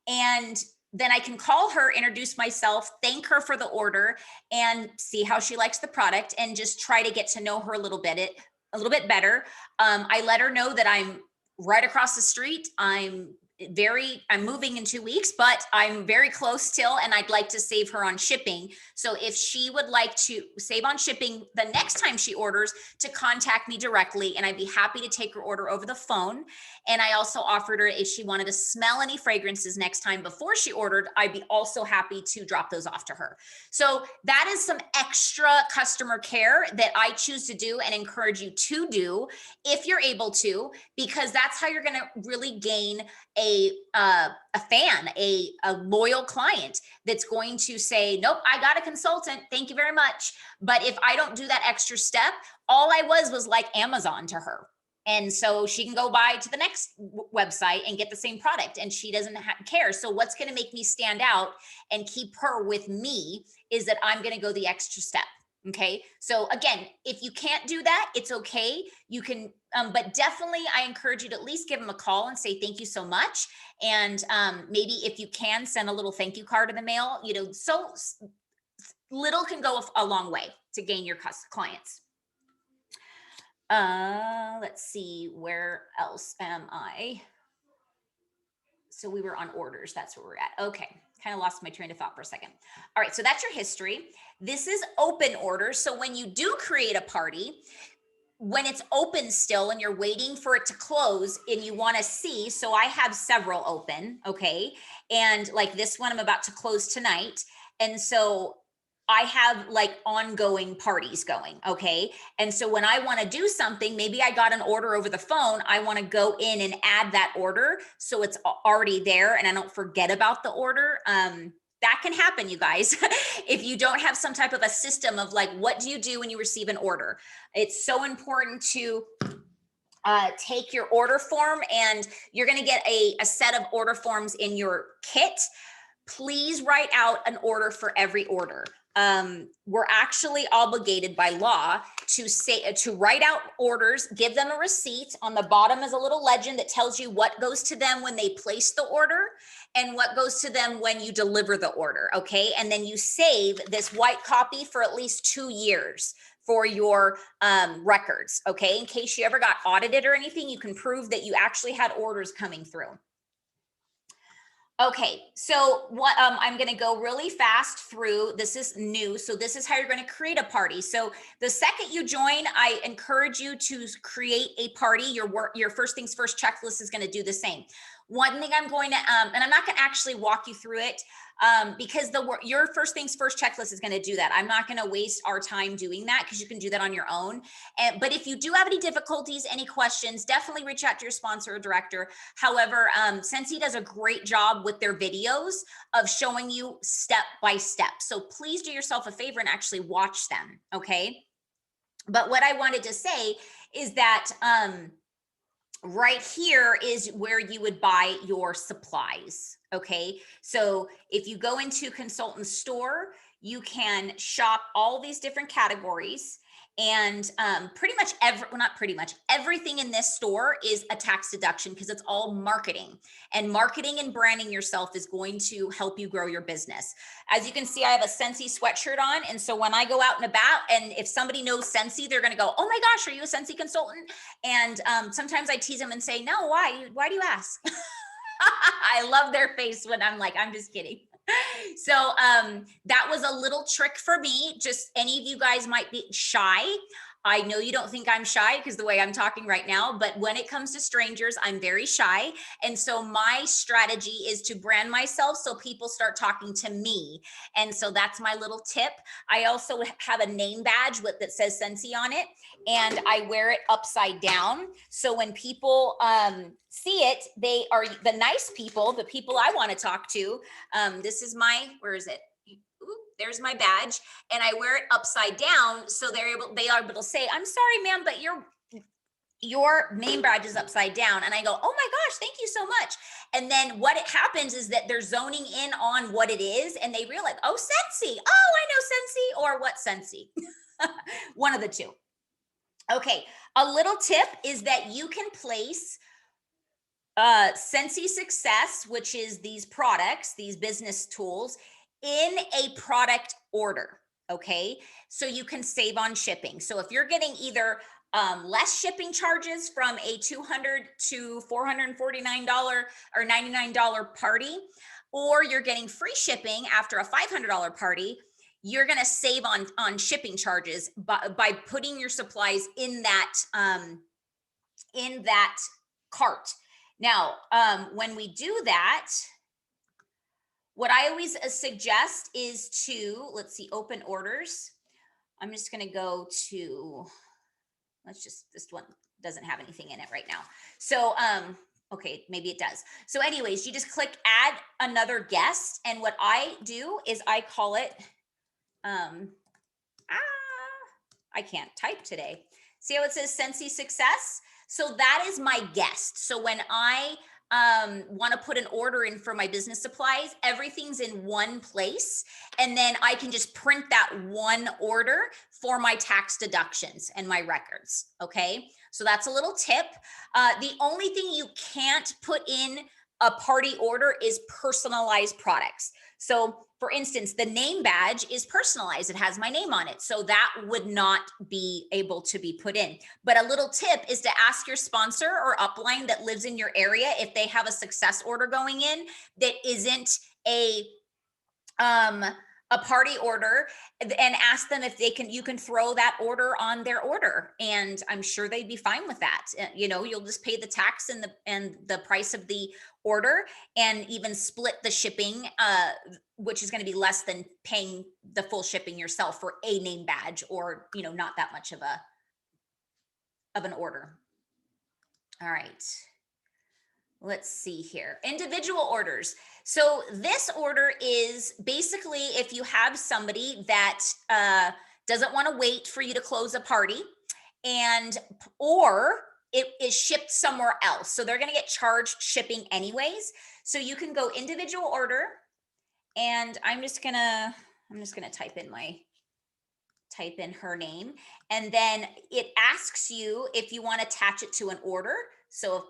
And then I can call her, introduce myself, thank her for the order, and see how she likes the product, and just try to get to know her a little bit better. I let her know that I'm right across the street. I'm moving in 2 weeks, but I'm very close still, and I'd like to save her on shipping. So if she would like to save on shipping the next time she orders, to contact me directly, and I'd be happy to take her order over the phone. And I also offered her, if she wanted to smell any fragrances next time before she ordered, I'd be also happy to drop those off to her. So that is some extra customer care that I choose to do and encourage you to do if you're able to, because that's how you're going to really gain a fan, a loyal client that's going to say, nope, I got a consultant, thank you very much. But if I don't do that extra step, all I was like Amazon to her. And so she can go by to the next website and get the same product, and she doesn't care. So what's going to make me stand out and keep her with me is that I'm going to go the extra step. Okay. So again, if you can't do that, it's okay. You can, but definitely I encourage you to at least give them a call and say, thank you so much. And maybe if you can, send a little thank you card in the mail, so little can go a long way to gain your clients. Let's see, where else am I? So we were on orders. That's where we're at. Okay. Kind of lost my train of thought for a second. All right. So that's your history. This is open orders. So when you do create a party, when it's open still and you're waiting for it to close and you want to see, so I have several open. Okay. And like this one, I'm about to close tonight. And so I have like ongoing parties going. Okay. And so when I want to do something, maybe I got an order over the phone, I want to go in and add that order, so it's already there and I don't forget about the order. That can happen, you guys, if you don't have some type of a system of like, what do you do when you receive an order? It's so important to take your order form, and you're going to get a set of order forms in your kit. Please write out an order for every order. We're actually obligated by law to write out orders, give them a receipt. On the bottom is a little legend that tells you what goes to them when they place the order and what goes to them when you deliver the order. Okay. And then you save this white copy for at least 2 years for your records. Okay. In case you ever got audited or anything, you can prove that you actually had orders coming through. Okay, so what I'm going to go really fast through. This is new. So this is how you're going to create a party. So the second you join, I encourage you to create a party. Your first things first checklist is going to do the same. One thing I'm going to, and I'm not going to actually walk you through it because your first things first checklist is going to do that. I'm not going to waste our time doing that because you can do that on your own. But if you do have any difficulties, any questions, definitely reach out to your sponsor or director. However, Scentsy does a great job with their videos of showing you step by step. So please do yourself a favor and actually watch them. Okay. But what I wanted to say is that, right here is where you would buy your supplies. Okay. So if you go into consultant store, you can shop all these different categories, and everything in this store is a tax deduction because it's all marketing, and marketing and branding yourself is going to help you grow your business. As you can see, I have a Scentsy sweatshirt on. And so when I go out and about, and if somebody knows Scentsy, they're going to go, oh my gosh, are you a Scentsy consultant? And sometimes I tease them and say, no, why do you ask? I love their face when I'm like, I'm just kidding. So that was a little trick for me. Just any of you guys might be shy. I know you don't think I'm shy because the way I'm talking right now, but when it comes to strangers, I'm very shy. And so my strategy is to brand myself so people start talking to me. And so that's my little tip. I also have a name badge that says Scentsy on it, and I wear it upside down. So when people see it, they are the nice people, the people I want to talk to. This is my, where is it? Ooh, there's my badge, and I wear it upside down so they are able to say, I'm sorry, ma'am, but your name badge is upside down. And I go, oh my gosh, thank you so much. And then what it happens is that they're zoning in on what it is, and they realize, oh, Scentsy. Oh, I know Scentsy, or what Scentsy? One of the two. Okay, a little tip is that you can place Scentsy Success, which is these products, these business tools, in a product order. Okay, so you can save on shipping. So if you're getting either less shipping charges from a $200 to $449 or $99 party, or you're getting free shipping after a $500 party, you're going to save on shipping charges by putting your supplies in that cart. Now, when we do that, what I always suggest is to, let's see, open orders. I'm just going to go to, this one doesn't have anything in it right now. So, okay, maybe it does. So anyways, you just click add another guest. And what I do is I call it, I can't type today. See how it says Scentsy Success? So that is my guest. So when I want to put an order in for my business supplies, everything's in one place. And then I can just print that one order for my tax deductions and my records. Okay. So that's a little tip. The only thing you can't put in a party order is personalized products. So for instance, the name badge is personalized. It has my name on it. So that would not be able to be put in. But a little tip is to ask your sponsor or upline that lives in your area if they have a success order going in that isn't a party order, and ask them if you can throw that order on their order. And I'm sure they'd be fine with that. You know, you'll just pay the tax and the price of the order, and even split the shipping, which is going to be less than paying the full shipping yourself for a name badge, or, you know, not that much of an order. All right. Let's see here. Individual orders. So this order is basically if you have somebody that doesn't want to wait for you to close a party, or it is shipped somewhere else. So they're going to get charged shipping anyways. So you can go individual order, and I'm just going to type in her name, and then it asks you if you want to attach it to an order. So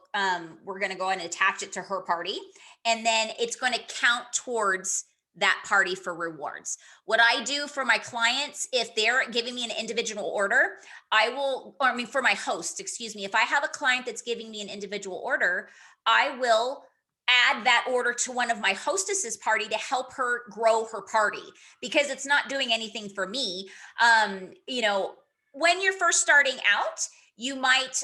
we're going to go ahead and attach it to her party, and then it's going to count towards that party for rewards. What I do for my clients, if they're giving me an individual order, for my host, excuse me, if I have a client that's giving me an individual order, I will add that order to one of my hostesses party to help her grow her party, because it's not doing anything for me. You know, when you're first starting out, you might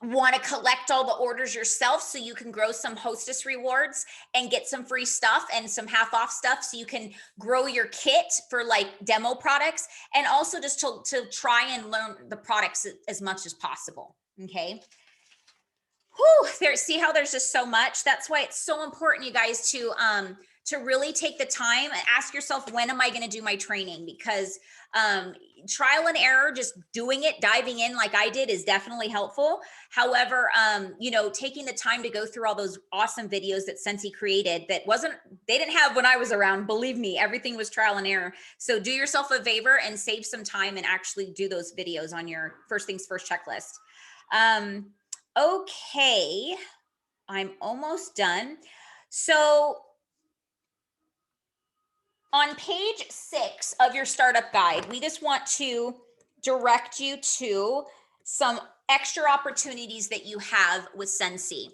want to collect all the orders yourself so you can grow some hostess rewards and get some free stuff and some half off stuff, so you can grow your kit for like demo products, and also just to try and learn the products as much as possible. Okay. Whew, see how there's just so much. That's why it's so important, you guys, to really take the time and ask yourself, when am I going to do my training? Because trial and error, just doing it, diving in like I did, is definitely helpful. However, you know, taking the time to go through all those awesome videos that Scentsy created they didn't have when I was around. Believe me, everything was trial and error. So do yourself a favor and save some time and actually do those videos on your first things first checklist. Okay, I'm almost done. So on page 6 of your startup guide, we just want to direct you to some extra opportunities that you have with Scentsy.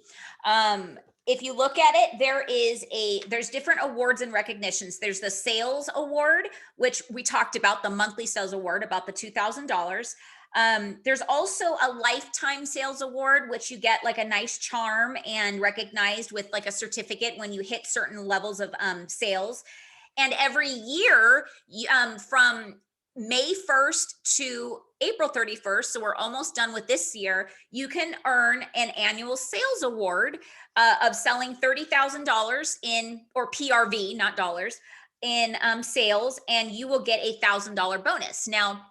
if you look at it, there's different awards and recognitions. There's the sales award, which we talked about, the monthly sales award, about the $2,000. There's also a lifetime sales award, which you get like a nice charm and recognized with like a certificate when you hit certain levels of sales. And every year, from May 1st to April 31st, so we're almost done with this year, you can earn an annual sales award of selling $30,000 in, or PRV, not dollars, in sales, and you will get a $1,000 bonus. Now,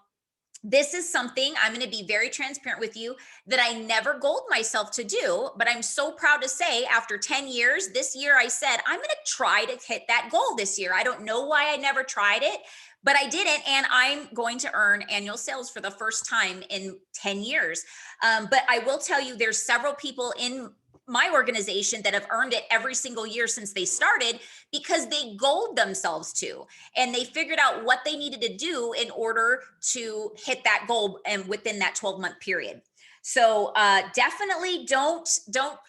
this is something I'm going to be very transparent with you that I never goaled myself to do, but I'm so proud to say after 10 years, this year I said, I'm going to try to hit that goal this year. I don't know why I never tried it, but I didn't. And I'm going to earn annual sales for the first time in 10 years. But I will tell you, there's several people in my organization that have earned it every single year since they started because they goaled themselves to, and they figured out what they needed to do in order to hit that goal and within that 12-month period. So definitely don't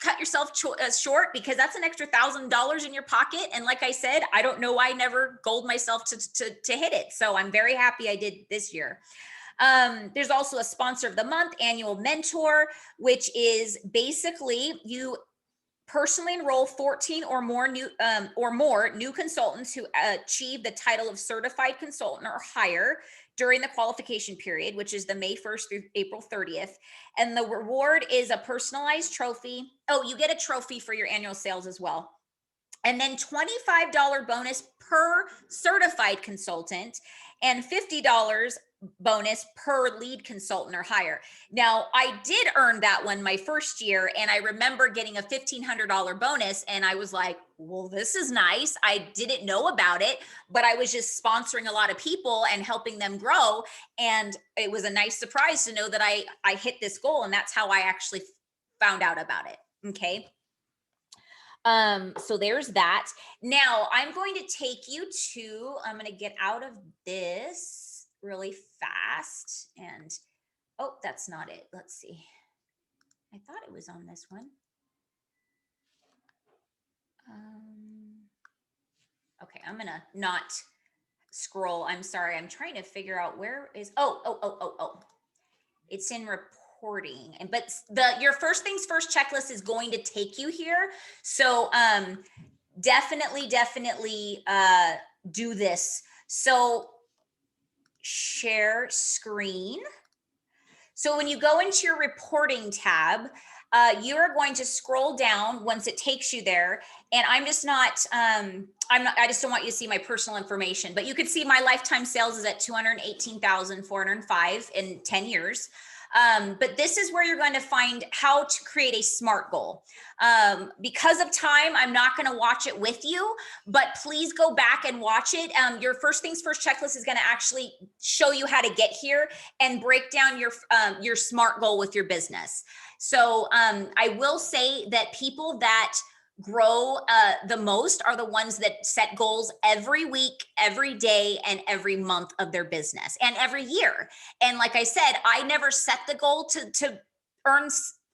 cut yourself short, because that's an extra $1,000 in your pocket. And like I said, I don't know why I never goaled myself to hit it. So I'm very happy I did this year. There's also a sponsor of the month, annual mentor, which is basically you personally enroll 14 or more new consultants who achieve the title of certified consultant or higher during the qualification period, which is the May 1st through April 30th. And the reward is a personalized trophy. Oh, you get a trophy for your annual sales as well. And then $25 bonus per certified consultant and $50 bonus per lead consultant or higher. Now, I did earn that one my first year, and I remember getting a $1,500 bonus, and I was like, well, this is nice. I didn't know about it, but I was just sponsoring a lot of people and helping them grow, and it was a nice surprise to know that I hit this goal, and that's how I actually found out about it. Okay. So there's that. Now I'm going to take you to, I'm going to get out of this really fast, and oh, that's not it. Let's see. I thought it was on this one. Okay, I'm going to not scroll. I'm sorry. I'm trying to figure out where is, oh. It's in reporting. And but your first things first checklist is going to take you here. So definitely do this. So share screen. So when you go into your reporting tab, you are going to scroll down once it takes you there. And I just don't want you to see my personal information, but you could see my lifetime sales is at 218,405 in 10 years. But this is where you're going to find how to create a SMART goal. Because of time, I'm not going to watch it with you, but please go back and watch it. Your first things first checklist is going to actually show you how to get here and break down your SMART goal with your business. So I will say that people that grow the most are the ones that set goals every week, every day, and every month of their business, and every year. And like I said, I never set the goal to earn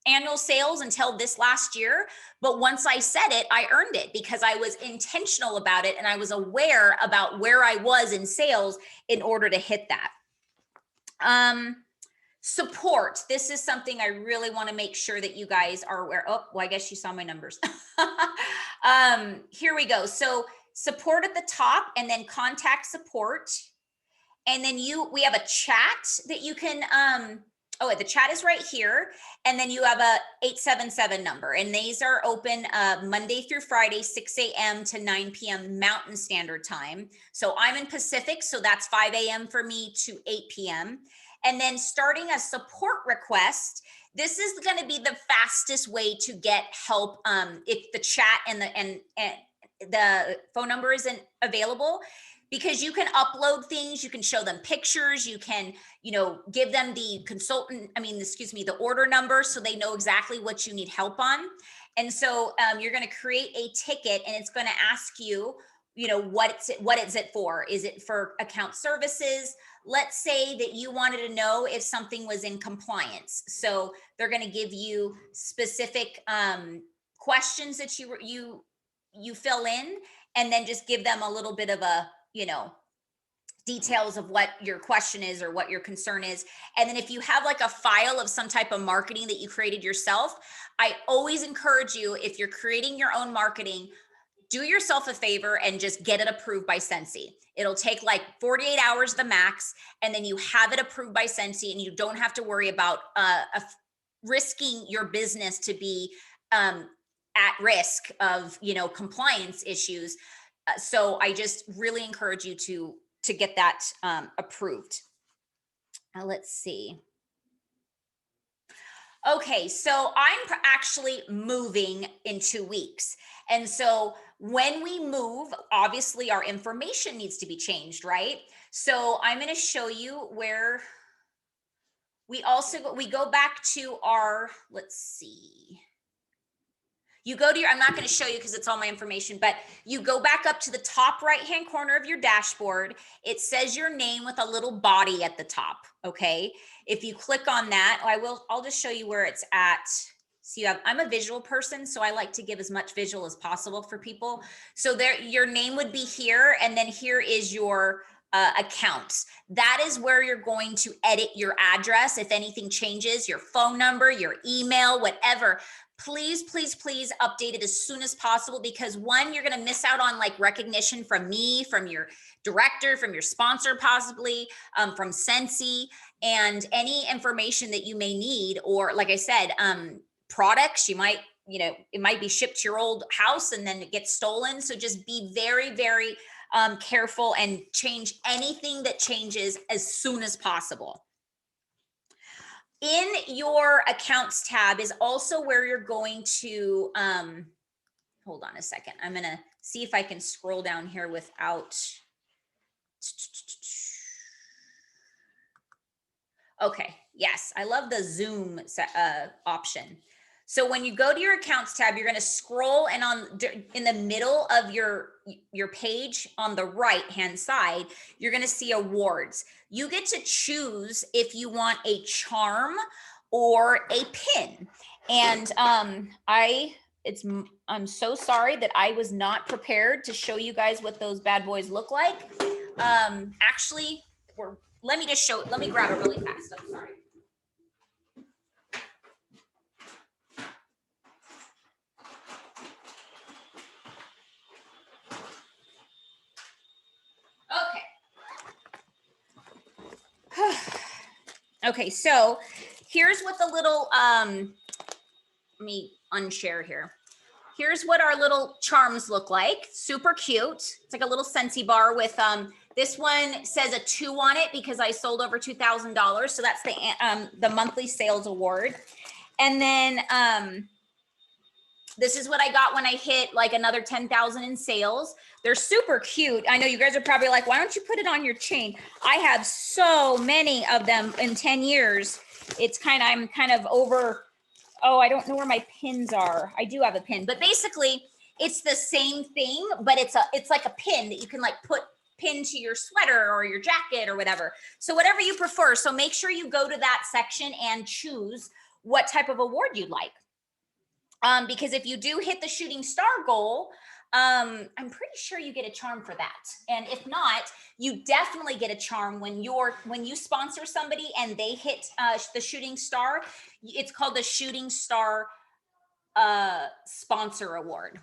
annual sales until this last year. But once I set it, I earned it because I was intentional about it and I was aware about where I was in sales in order to hit that. Support. This is something I really want to make sure that you guys are aware. Oh, well, I guess you saw my numbers. Here we go. So support at the top, and then contact support. And then we have a chat that you can, the chat is right here. And then you have a 877 number, and these are open Monday through Friday, 6 a.m. to 9 p.m. Mountain Standard Time. So I'm in Pacific, so that's 5 a.m. for me to 8 p.m. And then starting a support request, this is going to be the fastest way to get help if the chat and the phone number isn't available, because you can upload things, you can show them pictures, you can, give them the order number so they know exactly what you need help on. And so you're going to create a ticket, and it's going to ask you, what is it for? Is it for account services? Let's say that you wanted to know if something was in compliance. So they're going to give you specific questions that you fill in, and then just give them a little bit of a, details of what your question is or what your concern is. And then if you have like a file of some type of marketing that you created yourself, I always encourage you, if you're creating your own marketing, do yourself a favor and just get it approved by Scentsy. It'll take like 48 hours the max, and then you have it approved by Scentsy, and you don't have to worry about risking your business to be at risk of, compliance issues. So I just really encourage you to get that approved. Let's see. Okay, so I'm actually moving in 2 weeks. And so when we move, obviously our information needs to be changed, right? So I'm going to show you where we go back to our, let's see. You go to I'm not going to show you because it's all my information, but you go back up to the top right-hand corner of your dashboard. It says your name with a little body at the top. Okay. If you click on that, I'll just show you where it's at. See, I'm a visual person, so I like to give as much visual as possible for people. So there, your name would be here, and then here is your accounts. That is where you're going to edit your address. If anything changes, your phone number, your email, whatever. Please, please, please update it as soon as possible, because one, you're going to miss out on like recognition from me, from your director, from your sponsor, possibly from Scentsy, and any information that you may need, or like I said, products, you might, it might be shipped to your old house and then it gets stolen. So just be very, very careful and change anything that changes as soon as possible. In your accounts tab is also where you're going to, hold on a second. I'm going to see if I can scroll down here without. Okay. Yes. I love the zoom option. So when you go to your accounts tab, you're going to scroll, and in the middle of your page on the right hand side, you're going to see awards. You get to choose if you want a charm or a pin. And I'm so sorry that I was not prepared to show you guys what those bad boys look like. Actually, let me grab it really fast. I'm sorry. Okay, so here's what the little, let me unshare here. Here's what our little charms look like. Super cute. It's like a little Scentsy bar with, this one says a 2 on it because I sold over $2,000. So that's the monthly sales award. And then this is what I got when I hit like another 10,000 in sales. They're super cute. I know you guys are probably like, why don't you put it on your chain? I have so many of them in 10 years. I'm kind of over, I don't know where my pins are. I do have a pin, but basically it's the same thing, but it's like a pin that you can like pin to your sweater or your jacket or whatever. So whatever you prefer. So make sure you go to that section and choose what type of award you'd like. Because if you do hit the shooting star goal, I'm pretty sure you get a charm for that. And if not, you definitely get a charm when you sponsor somebody and they hit the shooting star. It's called the Shooting Star Sponsor Award.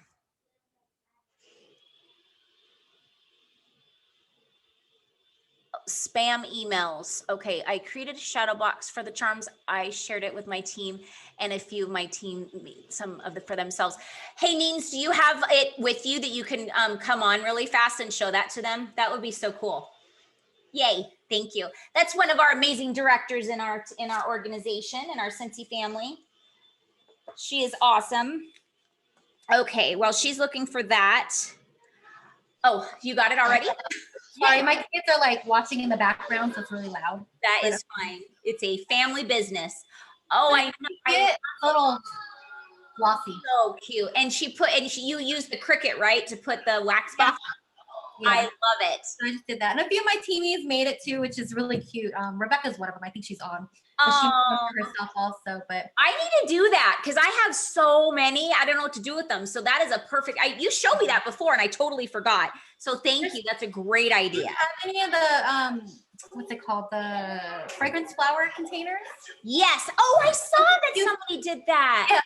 Spam emails. Okay, I created a shadow box for the charms. I shared it with my team, and a few of my team, for themselves. Hey, Neens, do you have it with you that you can come on really fast and show that to them? That would be so cool. Yay, thank you. That's one of our amazing directors in our organization, in our Scentsy family. She is awesome. Okay, well, she's looking for that. Oh, you got it already? Sorry, my kids are like watching in the background, so it's really loud. That is fine. It's a family business. Oh, I know. Get little flossy. So cute. And you used the Cricut, right, to put the wax box? I Yeah. love it. So I just did that. And a few of my teamies made it too, which is really cute. Rebecca's one of them. I think she's on. But she made it for herself also. But I need to do that because I have so many. I don't know what to do with them. So that is a perfect. You showed me that before, and I totally forgot. So thank you. That's a great idea. Do you have any of the what's it called? The fragrance flower containers? Yes. Oh, I saw that somebody did that. Yeah.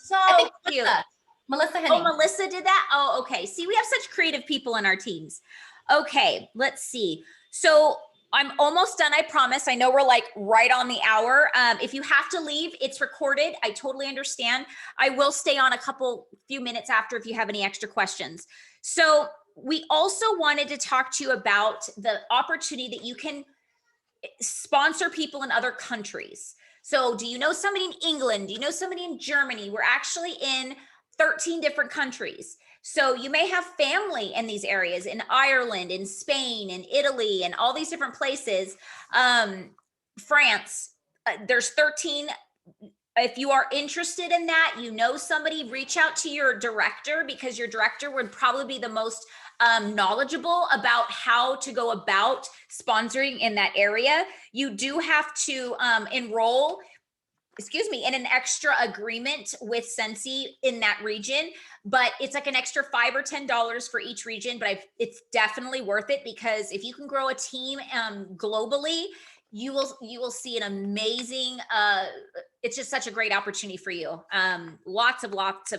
So I think cute. Melissa Henning. Oh, Melissa did that? Oh, okay. See, we have such creative people in our teams. Okay, let's see. So I'm almost done, I promise. I know we're like right on the hour. If you have to leave, it's recorded. I totally understand. I will stay on a few minutes after if you have any extra questions. So we also wanted to talk to you about the opportunity that you can sponsor people in other countries. So do you know somebody in England? Do you know somebody in Germany? We're actually in 13 different countries. So you may have family in these areas, in Ireland, in Spain, in Italy, and all these different places. France, there's 13. If you are interested in that, you know somebody, reach out to your director because your director would probably be the most knowledgeable about how to go about sponsoring in that area. You do have to enroll in an extra agreement with Scentsy in that region, but it's like an extra $5 or $10 for each region. But it's definitely worth it because if you can grow a team globally, you will see an amazing. It's just such a great opportunity for you. Lots of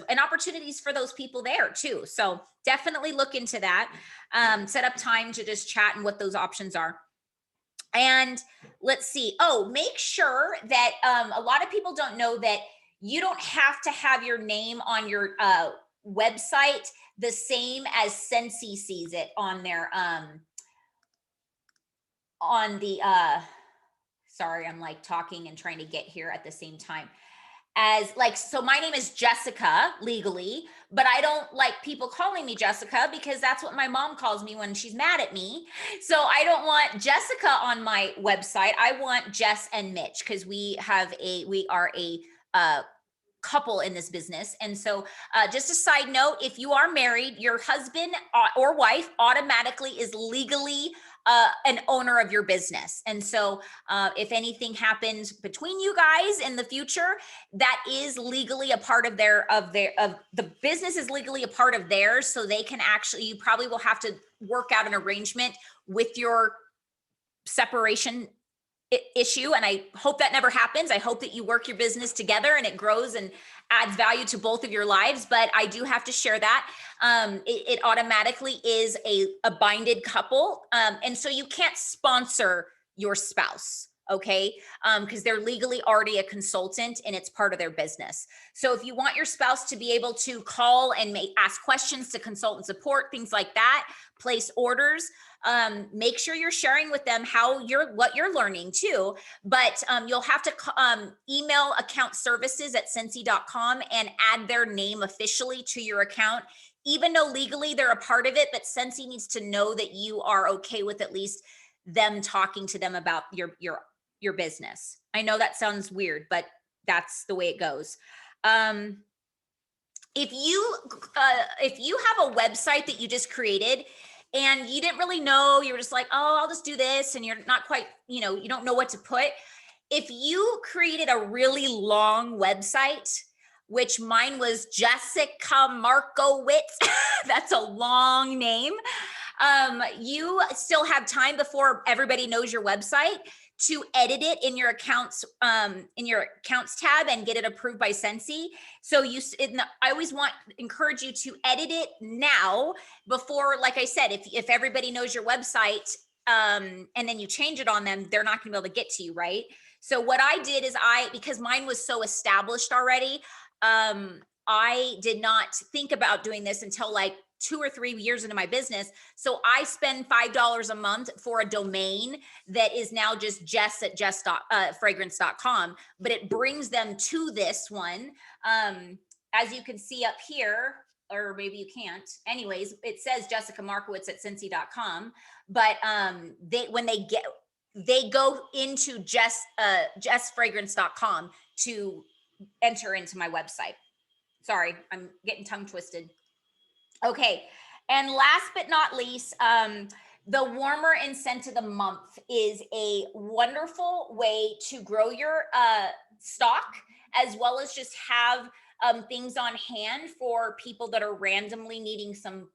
and opportunities for those people there too. So definitely look into that. Set up time to just chat and what those options are. And let's see. Oh, make sure that a lot of people don't know that you don't have to have your name on your website the same as Scentsy sees it on their on the sorry, I'm like talking and trying to get here at the same time. So my name is Jessica legally, but I don't like people calling me Jessica because that's what my mom calls me when she's mad at me. So I don't want Jessica on my website. I want Jess and Mitch because we are a couple in this business. And so just a side note, if you are married, your husband or wife automatically is legally an owner of your business. And so if anything happens between you guys in the future, that is legally a part of the business is legally a part of theirs. So they can you probably will have to work out an arrangement with your separation issue. And I hope that never happens. I hope that you work your business together and it grows and adds value to both of your lives. But I do have to share that. It automatically is a binded couple. And so you can't sponsor your spouse. Okay. Because they're legally already a consultant and it's part of their business. So if you want your spouse to be able to call and ask questions to consultant support, things like that, place orders, make sure you're sharing with them what you're learning too. But you'll have to email account services at Scentsy.com and add their name officially to your account, even though legally they're a part of it. But Scentsy needs to know that you are okay with at least them talking to them about your business. I know that sounds weird, but that's the way it goes. If you have a website that you just created and you didn't really know, you were just like, oh, I'll just do this, and you're not quite, you don't know what to put. If you created a really long website, which mine was Jessica Markowitz, that's a long name. You still have time before everybody knows your website to edit it in your accounts tab and get it approved by Scentsy. So I always encourage you to edit it now before, like I said, if everybody knows your website and then you change it on them, they're not going to be able to get to you, right? So what I did is because mine was so established already, I did not think about doing this until like 2 or 3 years into my business. So I spend $5 a month for a domain that is now just jess@fragrance.com, but it brings them to this one. As you can see up here, or maybe you can't. Anyways, it says Jessica Markowitz at Scentsy.com, but they go into jessfragrance.com to enter into my website. Sorry, I'm getting tongue twisted. Okay. And last but not least, the warmer and scent of the month is a wonderful way to grow your stock, as well as just have things on hand for people that are randomly needing some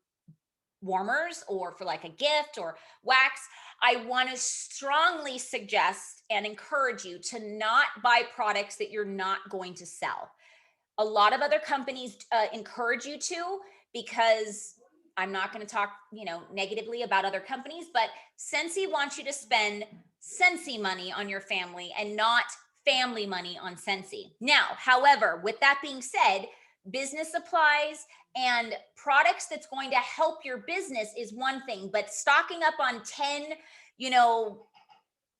warmers or for like a gift or wax. I want to strongly suggest and encourage you to not buy products that you're not going to sell. A lot of other companies encourage you to, because I'm not going to talk, negatively about other companies, but Scentsy wants you to spend Scentsy money on your family and not family money on Scentsy. Now, however, with that being said, business supplies and products that's going to help your business is one thing, but stocking up on 10,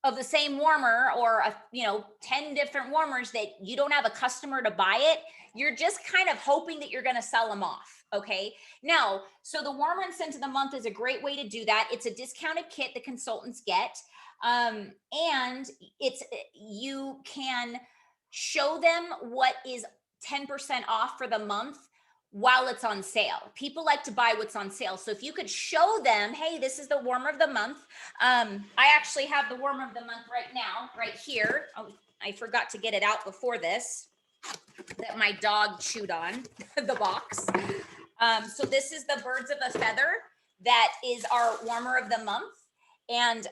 of the same warmer, or 10 different warmers that you don't have a customer to buy it, you're just kind of hoping that you're going to sell them off. Okay. Now, so the warmer and scent of the month is a great way to do that. It's a discounted kit the consultants get. And you can show them what is 10% off for the month while it's on sale. People like to buy what's on sale. So if you could show them, hey, this is the warmer of the month. I actually have the warmer of the month right now, right here. Oh, I forgot to get it out before this, that my dog chewed on the box. So this is the Birds of a Feather. That is our warmer of the month. And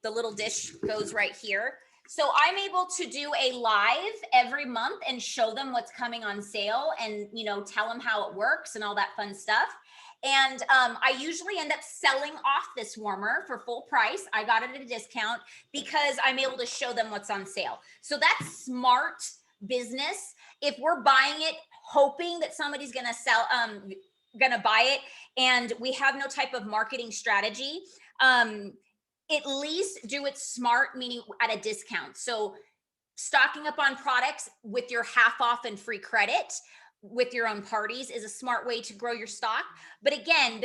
the little dish goes right here. So I'm able to do a live every month and show them what's coming on sale and, tell them how it works and all that fun stuff. And I usually end up selling off this warmer for full price. I got it at a discount because I'm able to show them what's on sale. So that's smart business. If we're buying it, hoping that somebody's going to buy it, and we have no type of marketing strategy, at least do it smart, meaning at a discount. So stocking up on products with your half off and free credit with your own parties is a smart way to grow your stock. But again,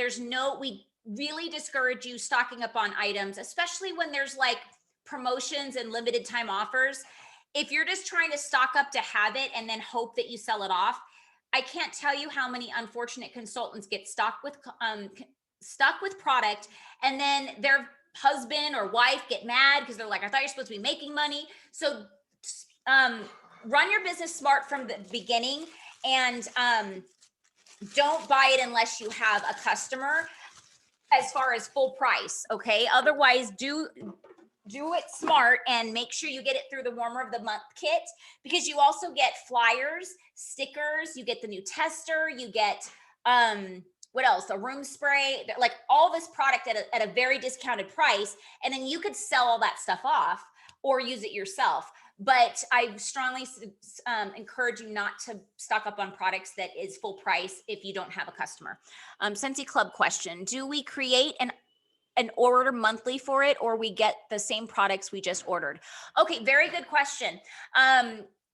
we really discourage you stocking up on items, especially when there's like promotions and limited time offers. If you're just trying to stock up to have it and then hope that you sell it off, I can't tell you how many unfortunate consultants get stuck with product, and then their husband or wife get mad because they're like, I thought you're supposed to be making money. So run your business smart from the beginning, and don't buy it unless you have a customer as far as full price. Okay. Otherwise, do it smart and make sure you get it through the warmer of the month kit, because you also get flyers, stickers, you get the new tester, you get what else? A room spray, like all this product at a very discounted price. And then you could sell all that stuff off or use it yourself. But I strongly encourage you not to stock up on products that is full price if you don't have a customer. Scentsy Club question: do we create an order monthly for it, or we get the same products we just ordered? Okay, very good question.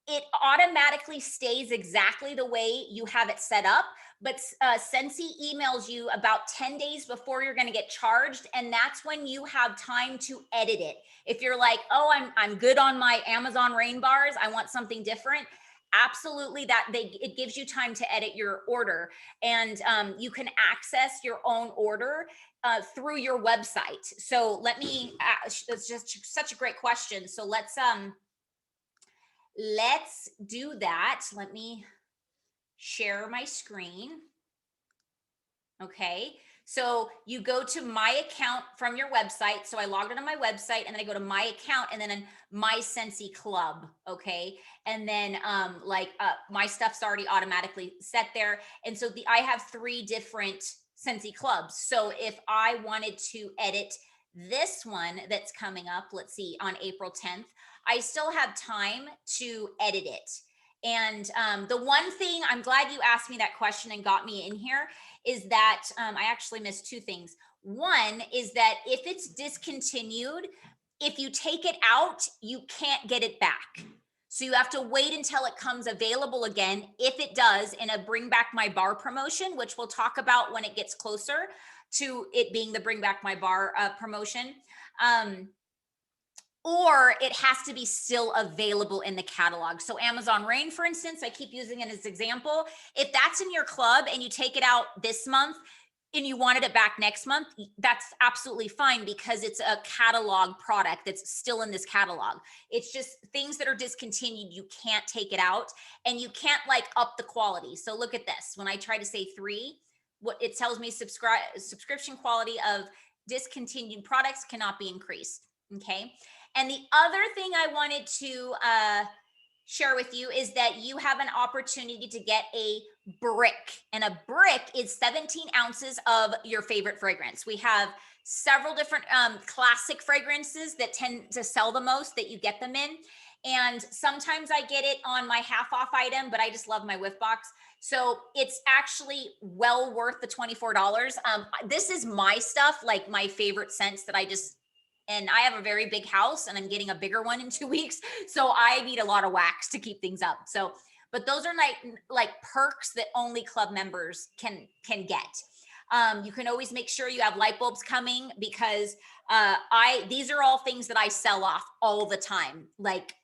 It automatically stays exactly the way you have it set up, but Scentsy emails you about 10 days before you're going to get charged, and that's when you have time to edit it. If you're like, oh, I'm good on my Amazon rain bars, I want something different, absolutely, it gives you time to edit your order, and you can access your own order through your website. So it's just such a great question. So let's do that. Let me share my screen. Okay. So you go to my account from your website. So I logged in on my website, and then I go to my account, and then in my Scentsy Club. Okay. And then my stuff's already automatically set there. And so I have 3 different Scentsy clubs. So if I wanted to edit this one that's coming up, let's see, on April 10th, I still have time to edit it. And the one thing, I'm glad you asked me that question and got me in here, is that I actually missed 2 things. One is that if it's discontinued, if you take it out, you can't get it back. So you have to wait until it comes available again, if it does, in a Bring Back My Bar promotion, which we'll talk about when it gets closer to it being the Bring Back My Bar promotion. Or it has to be still available in the catalog. So Amazon Rain, for instance, I keep using it as an example. If that's in your club and you take it out this month, and you wanted it back next month, that's absolutely fine because it's a catalog product that's still in this catalog. It's just things that are discontinued, you can't take it out and you can't like up the quality. So look at this. When I try to say 3, what it tells me subscription quality of discontinued products cannot be increased. Okay. And the other thing I wanted to share with you is that you have an opportunity to get a brick, and a brick is 17 ounces of your favorite fragrance. We have several different classic fragrances that tend to sell the most that you get them in. And sometimes I get it on my half off item, but I just love my whiff box. So it's actually well worth the $24. This is my stuff, like my favorite scents that and I have a very big house and I'm getting a bigger one in 2 weeks. So I need a lot of wax to keep things up. So, but those are like perks that only club members can get. You can always make sure you have light bulbs coming because these are all things that I sell off all the time, like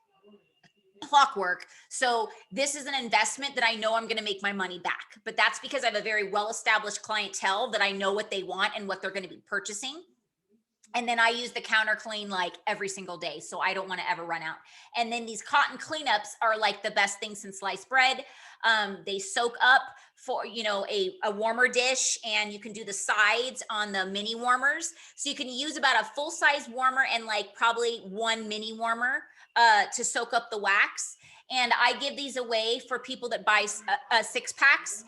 clockwork. So this is an investment that I know I'm going to make my money back, but that's because I have a very well-established clientele that I know what they want and what they're going to be purchasing. And then I use the counter clean like every single day. So I don't want to ever run out. And then these cotton cleanups are like the best thing since sliced bread. They soak up for, a warmer dish, and you can do the sides on the mini warmers. So you can use about a full size warmer and like probably one mini warmer to soak up the wax. And I give these away for people that buy 6 packs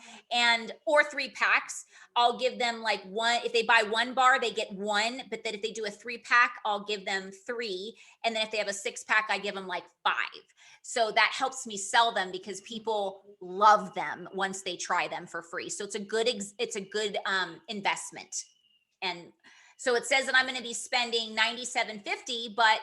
or 3 packs. I'll give them like one. If they buy 1 bar, they get 1. But then if they do a 3 pack, I'll give them 3. And then if they have a 6 pack, I give them like 5. So that helps me sell them because people love them once they try them for free. So it's a good investment. And so it says that I'm going to be spending $97.50, but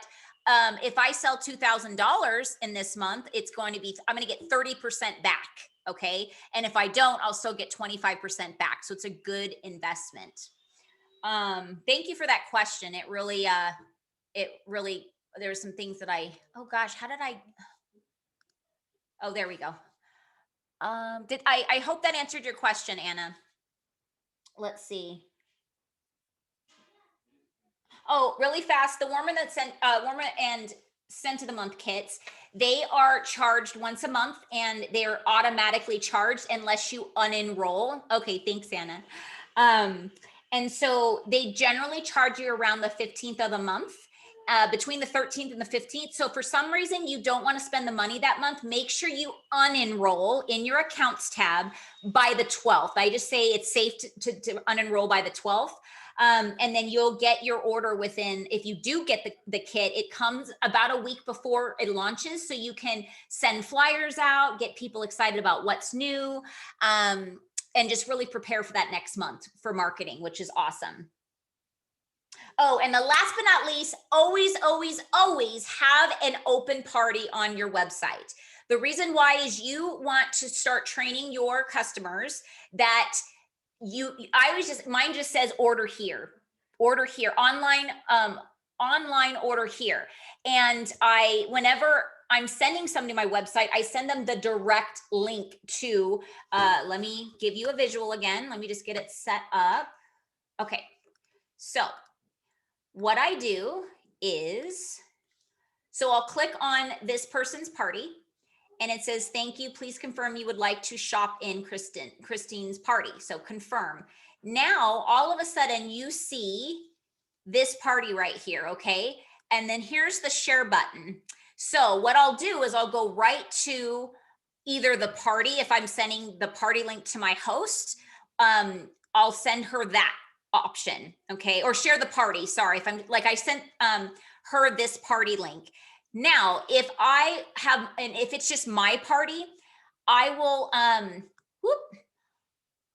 if I sell $2,000 in this month, I'm going to get 30% back. Okay. And if I don't, I'll still get 25% back. So it's a good investment. Thank you for that question. It really, there's some things that oh gosh, oh, there we go. I hope that answered your question, Anna. Let's see. Oh, really fast. The warmer and scent of the month kits, they are charged once a month and they're automatically charged unless you unenroll. Okay, thanks, Anna. And so they generally charge you around the 15th of the month, between the 13th and the 15th. So for some reason you don't want to spend the money that month, make sure you unenroll in your accounts tab by the 12th. I just say it's safe to unenroll by the 12th. And then you'll get your order within, if you do get the kit, it comes about a week before it launches. So you can send flyers out, get people excited about what's new, and just really prepare for that next month for marketing, which is awesome. Oh, and the last but not least, always, always, always have an open party on your website. The reason why is you want to start training your customers that mine just says order here, online order here. And whenever I'm sending somebody to my website, I send them the direct link to, let me give you a visual again. Let me just get it set up. Okay. So what I do is, I'll click on this person's party and it says, thank you, please confirm you would like to shop in Christine's party. So confirm. Now, all of a sudden you see this party right here, okay? And then here's the share button. So what I'll do is I'll go right to either the party. If I'm sending the party link to my host, I'll send her that option, okay? Or share the party, sorry. If I sent her this party link. Now, if it's just my party, I will,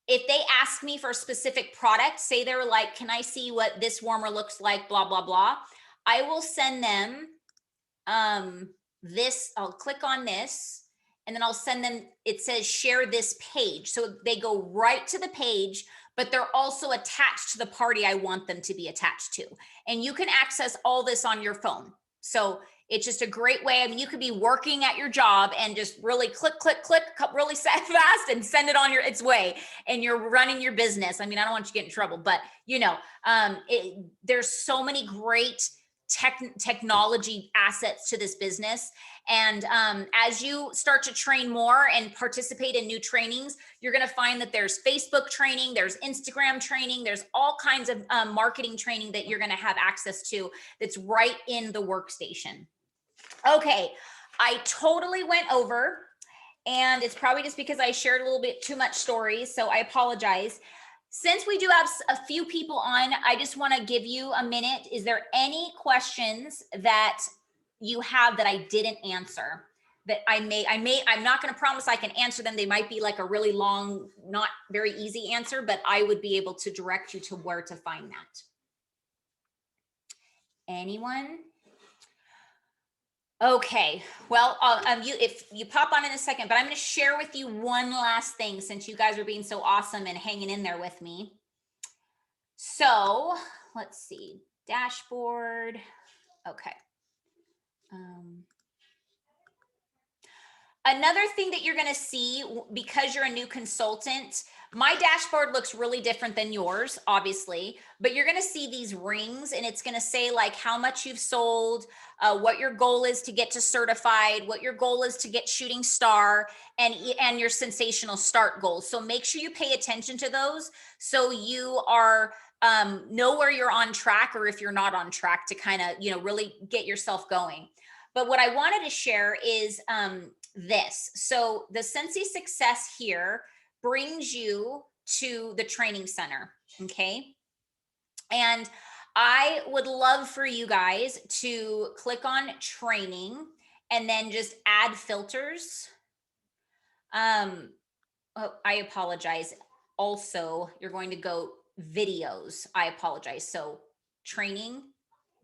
if they ask me for a specific product, say they're like, can I see what this warmer looks like, blah, blah, blah. I will send them this, I'll click on this, and then I'll send them, it says share this page. So they go right to the page, but they're also attached to the party I want them to be attached to. And you can access all this on your phone. So it's just a great way. I mean, you could be working at your job and just really click, click, click, really fast and send it on its way. And you're running your business. I mean, I don't want you to get in trouble, but you know, there's so many great technology assets to this business. And as you start to train more and participate in new trainings, you're going to find that there's Facebook training, there's Instagram training, there's all kinds of marketing training that you're going to have access to that's right in the workstation. Okay, I totally went over, and it's probably just because I shared a little bit too much stories, so I apologize. Since we do have a few people on, I just want to give you a minute. Is there any questions that you have that I didn't answer? That I'm not going to promise I can answer them. They might be like a really long, not very easy answer, but I would be able to direct you to where to find that. Anyone? Okay, well, if you pop on in a second, but I'm going to share with you one last thing since you guys are being so awesome and hanging in there with me. So let's see, dashboard. Okay. Another thing that you're going to see, because you're a new consultant, my dashboard looks really different than yours, obviously, but you're going to see these rings, and it's going to say like how much you've sold, what your goal is to get to certified, what your goal is to get shooting star, and your sensational start goals. So make sure you pay attention to those so you are know where you're on track, or if you're not on track, to kind of, you know, really get yourself going. But what I wanted to share is this. So the Scentsy success here brings you to the training center, okay? And I would love for you guys to click on training and then just add filters. Oh, I apologize. Also, you're going to go videos. I apologize. So training,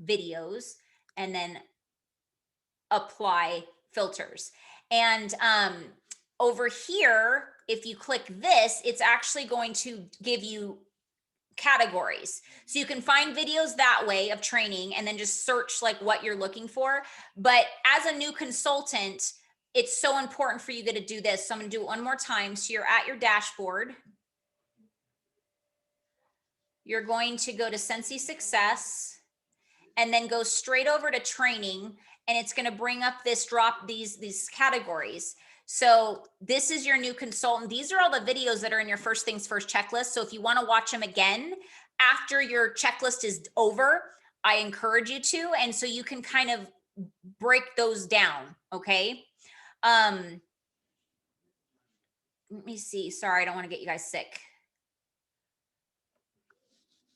videos, and then apply filters. And over here, if you click this, it's actually going to give you categories. So you can find videos that way of training and then just search like what you're looking for. But as a new consultant, it's so important for you to do this. So I'm going to do it one more time. So you're at your dashboard. You're going to go to Scentsy Success and then go straight over to training, and it's going to bring up this these categories. So this is your new consultant. These are all the videos that are in your first things first checklist. So if you want to watch them again after your checklist is over, I encourage you to. And so you can kind of break those down. Okay. Let me see. Sorry, I don't want to get you guys sick.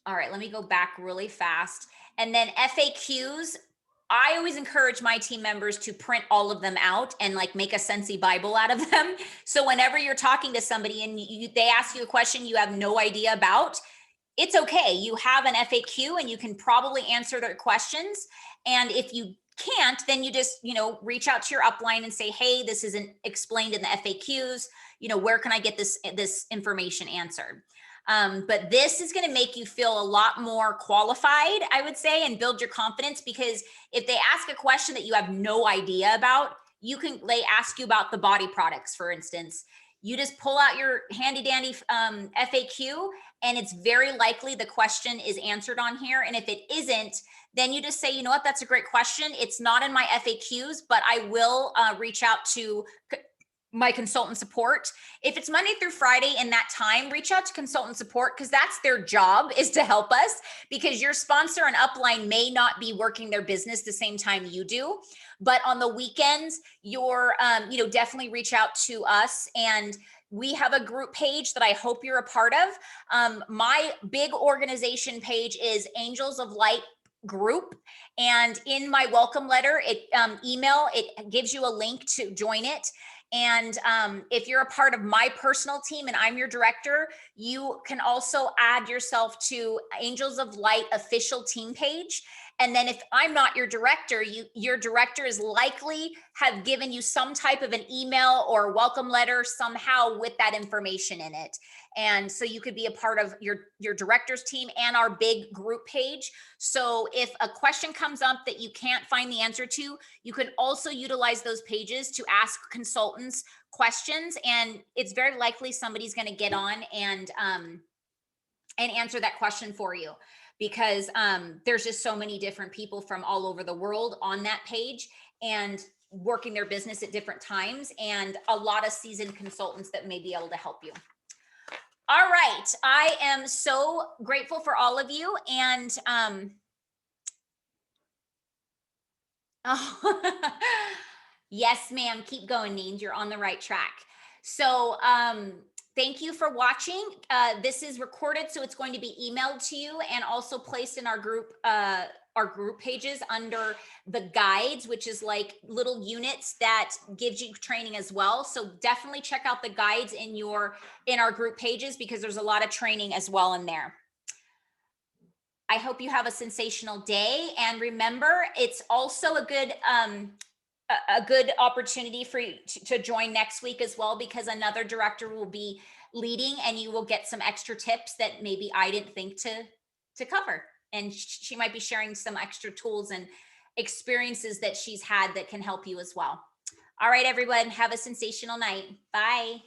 All right, let me go back really fast. And then FAQs, I always encourage my team members to print all of them out and like make a Scentsy Bible out of them. So whenever you're talking to somebody and they ask you a question you have no idea about, it's okay. You have an FAQ and you can probably answer their questions. And if you can't, then you just, you know, reach out to your upline and say, hey, this isn't explained in the FAQs. You know, where can I get this information answered? But this is going to make you feel a lot more qualified, I would say, and build your confidence, because if they ask a question that you have no idea about, they ask you about the body products, for instance. You just pull out your handy dandy FAQ, and it's very likely the question is answered on here. And if it isn't, then you just say, you know what, that's a great question. It's not in my FAQs, but I will reach out to my consultant support. If it's Monday through Friday in that time, reach out to consultant support, because that's their job, is to help us, because your sponsor and upline may not be working their business the same time you do. But on the weekends, you're, definitely reach out to us. And we have a group page that I hope you're a part of. My big organization page is Angels of Light Group. And in my welcome letter, email, it gives you a link to join it. And if you're a part of my personal team and I'm your director, you can also add yourself to Angels of Light official team page. And then if I'm not your director, your director is likely have given you some type of an email or welcome letter somehow with that information in it. And so you could be a part of your director's team and our big group page. So if a question comes up that you can't find the answer to, you can also utilize those pages to ask consultants questions. And it's very likely somebody's going to get on and answer that question for you, because there's just so many different people from all over the world on that page and working their business at different times, and a lot of seasoned consultants that may be able to help you. All right, I am so grateful for all of you, and oh, yes, ma'am, keep going, Neen, you're on the right track. So thank you for watching. This is recorded, so it's going to be emailed to you and also placed in our group pages under the guides, which is like little units that gives you training as well. So definitely check out the guides in our group pages, because there's a lot of training as well in there. I hope you have a sensational day, and remember, it's also a good opportunity for you to join next week as well, because another director will be leading and you will get some extra tips that maybe I didn't think to cover. And she might be sharing some extra tools and experiences that she's had that can help you as well. All right, everyone, have a sensational night. Bye.